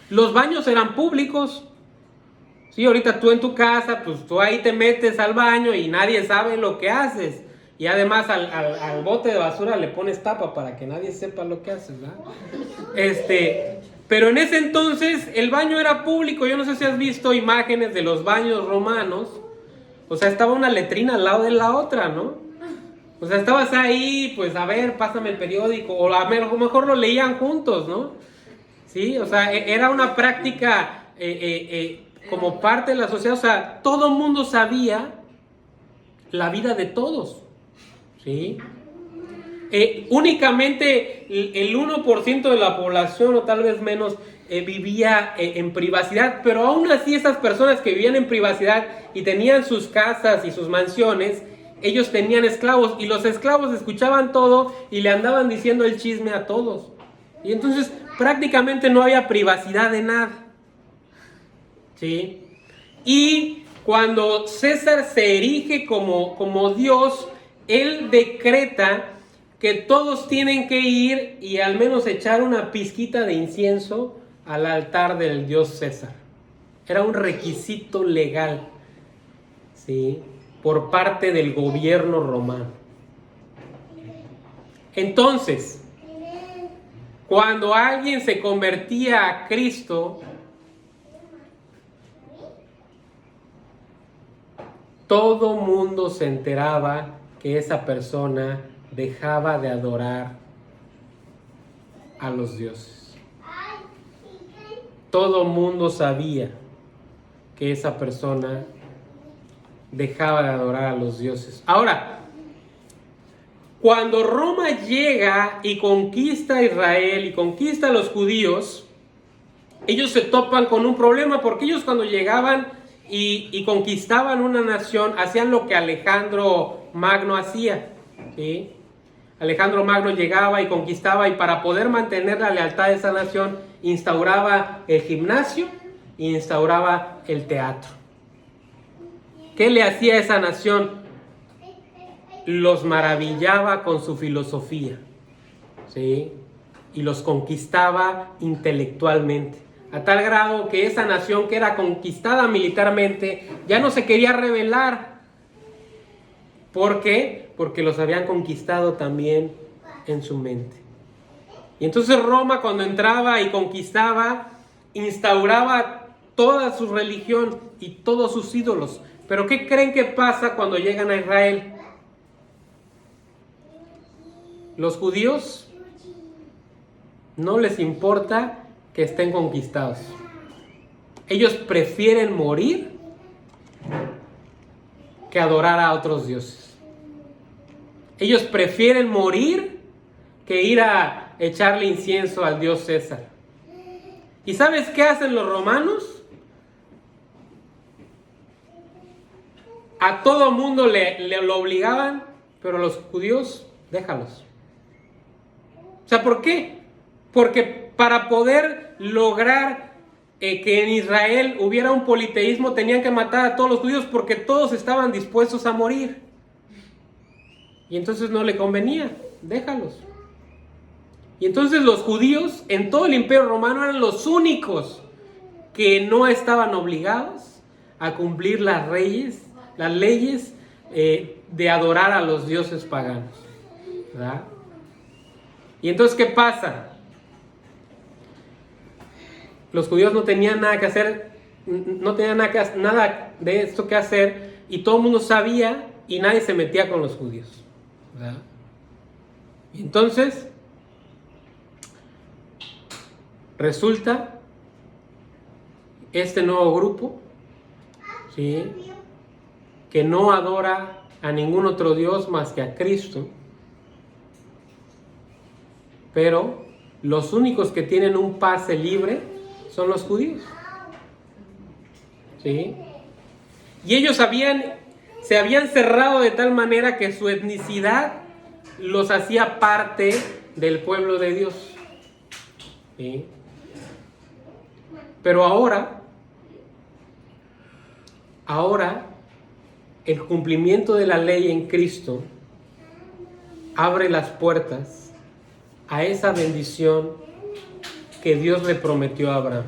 Los baños eran públicos. Sí, ahorita tú en tu casa, pues tú ahí te metes al baño y nadie sabe lo que haces. Y además al bote de basura le pones tapa para que nadie sepa lo que haces, ¿verdad? Pero en ese entonces el baño era público. Yo no sé si has visto imágenes de los baños romanos. O sea, estaba una letrina al lado de la otra, ¿no? O sea, estabas ahí, pues a ver, pásame el periódico. O a lo mejor lo leían juntos, ¿no? Sí, o sea, era una práctica como parte de la sociedad. O sea, todo el mundo sabía la vida de todos, ¿sí? Únicamente el 1% de la población, o tal vez menos, vivía en privacidad, pero aún así esas personas que vivían en privacidad y tenían sus casas y sus mansiones, ellos tenían esclavos, y los esclavos escuchaban todo y le andaban diciendo el chisme a todos. Y entonces prácticamente no había privacidad de nada, ¿sí? Y cuando César se erige como Dios, él decreta que todos tienen que ir y al menos echar una pizquita de incienso al altar del dios César. Era un requisito legal, ¿sí?, por parte del gobierno romano. Entonces, cuando alguien se convertía a Cristo, todo mundo se enteraba que esa persona dejaba de adorar a los dioses. Todo mundo sabía que esa persona dejaba de adorar a los dioses. Ahora, cuando Roma llega y conquista a Israel y conquista a los judíos, ellos se topan con un problema, porque ellos cuando llegaban y conquistaban una nación, hacían lo que Alejandro Magno hacía, ¿sí? Alejandro Magno llegaba y conquistaba, y para poder mantener la lealtad de esa nación, instauraba el gimnasio e instauraba el teatro. ¿Qué le hacía a esa nación? Los maravillaba con su filosofía, ¿sí? Y los conquistaba intelectualmente, a tal grado que esa nación que era conquistada militarmente ya no se quería rebelar. ¿Por qué? Porque los habían conquistado también en su mente. Y entonces Roma, cuando entraba y conquistaba, instauraba toda su religión y todos sus ídolos. Pero ¿qué creen que pasa cuando llegan a Israel? Los judíos no les importa que estén conquistados. Ellos prefieren morir que adorar a otros dioses. Ellos prefieren morir que ir a echarle incienso al dios César. ¿Y sabes qué hacen los romanos? A todo mundo lo obligaban, pero a los judíos, déjalos. O sea, ¿por qué? Porque para poder lograr que en Israel hubiera un politeísmo, tenían que matar a todos los judíos, porque todos estaban dispuestos a morir. Y entonces no le convenía, déjalos. Y entonces los judíos en todo el Imperio Romano eran los únicos que no estaban obligados a cumplir las leyes de adorar a los dioses paganos, ¿verdad? Y entonces, ¿qué pasa? Los judíos no tenían nada que hacer, no tenían nada de esto que hacer, y todo el mundo sabía y nadie se metía con los judíos, ¿verdad? Y entonces resulta este nuevo grupo, ¿sí?, que no adora a ningún otro Dios más que a Cristo, pero los únicos que tienen un pase libre son los judíos, ¿sí? Y ellos habían se habían cerrado de tal manera que su etnicidad los hacía parte del pueblo de Dios. ¿Sí? Pero ahora el cumplimiento de la ley en Cristo abre las puertas a esa bendición que Dios le prometió a Abraham,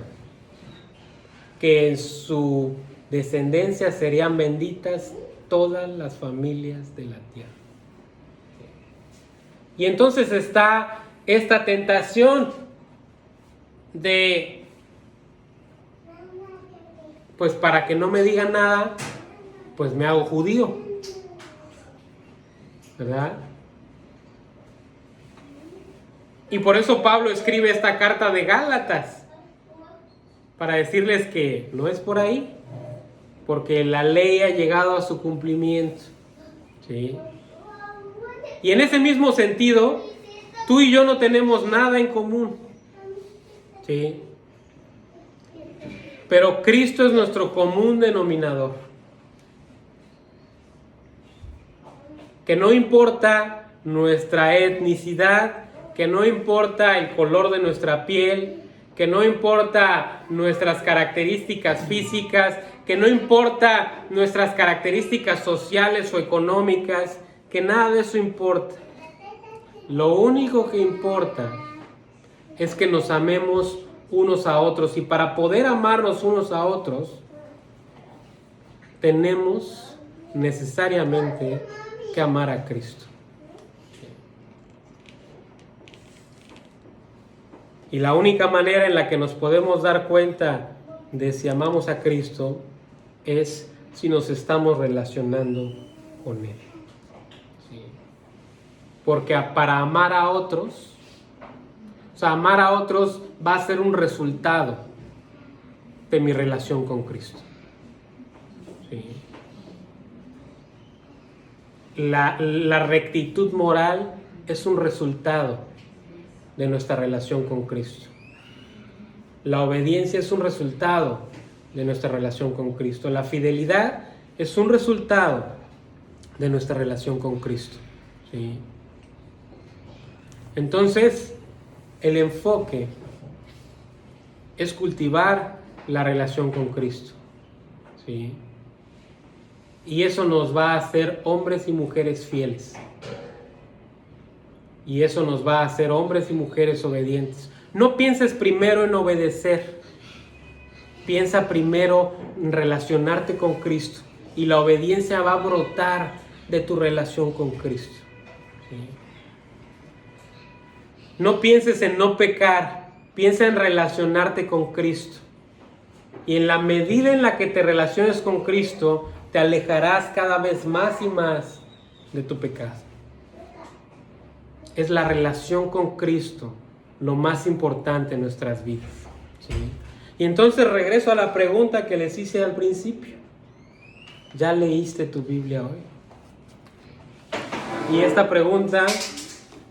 que en su descendencia serían benditas todas las familias de la tierra. Y entonces está esta tentación de, pues para que no me digan nada, pues me hago judío, ¿verdad? Y por eso Pablo escribe esta carta de Gálatas, para decirles que no es por ahí, porque la ley ha llegado a su cumplimiento, ¿sí? Y en ese mismo sentido, tú y yo no tenemos nada en común, ¿sí? Pero Cristo es nuestro común denominador. Que no importa nuestra etnicidad, que no importa el color de nuestra piel, que no importa nuestras características físicas, que no importa nuestras características sociales o económicas, que nada de eso importa. Lo único que importa es que nos amemos unos a otros, y para poder amarnos unos a otros tenemos necesariamente que amar a Cristo. Y la única manera en la que nos podemos dar cuenta de si amamos a Cristo es si nos estamos relacionando con Él. ¿Sí? Porque para amar a otros, o sea, amar a otros va a ser un resultado de mi relación con Cristo. ¿Sí? La rectitud moral es un resultado de nuestra relación con Cristo. La obediencia es un resultado de nuestra relación con Cristo. La fidelidad es un resultado de nuestra relación con Cristo. ¿Sí? Entonces, el enfoque es cultivar la relación con Cristo. ¿Sí? Y eso nos va a hacer hombres y mujeres fieles. Y eso nos va a hacer hombres y mujeres obedientes. No pienses primero en obedecer. Piensa primero en relacionarte con Cristo. Y la obediencia va a brotar de tu relación con Cristo. ¿Sí? No pienses en no pecar. Piensa en relacionarte con Cristo. Y en la medida en la que te relaciones con Cristo, te alejarás cada vez más y más de tu pecado. Es la relación con Cristo lo más importante en nuestras vidas. ¿Sí? Y entonces regreso a la pregunta que les hice al principio. ¿Ya leíste tu Biblia hoy? Y esta pregunta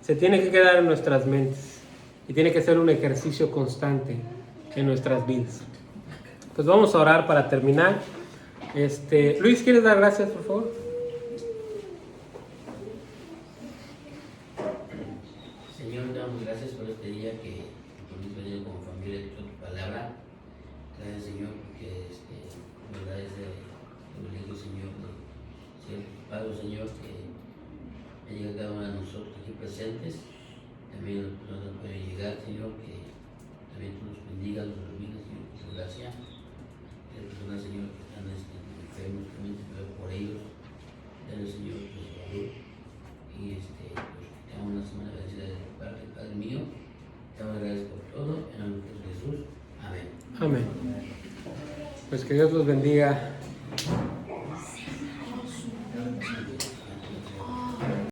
se tiene que quedar en nuestras mentes y tiene que ser un ejercicio constante en nuestras vidas. Pues vamos a orar para terminar. Luis, ¿quieres dar gracias, por favor? Señor, damos gracias por este día que pudimos venir como familia de tu palabra. Gracias, Señor, porque verdad es el privilegio, Señor, de ser Padre, Señor, que ha llegado cada uno de nosotros aquí presentes. También las personas pueden llegar, Señor, que también tú nos bendigas, nos ilumines, Señor, con tu gracia. Las personas, Señor, que están enfermos, también te pido por ellos. Dale, Señor, tu salud. Y tengamos una semana bendecida de tu parte, Padre mío. Te damos gracias por todo. En el nombre de Jesús. Amén. Amén. Pues que Dios los bendiga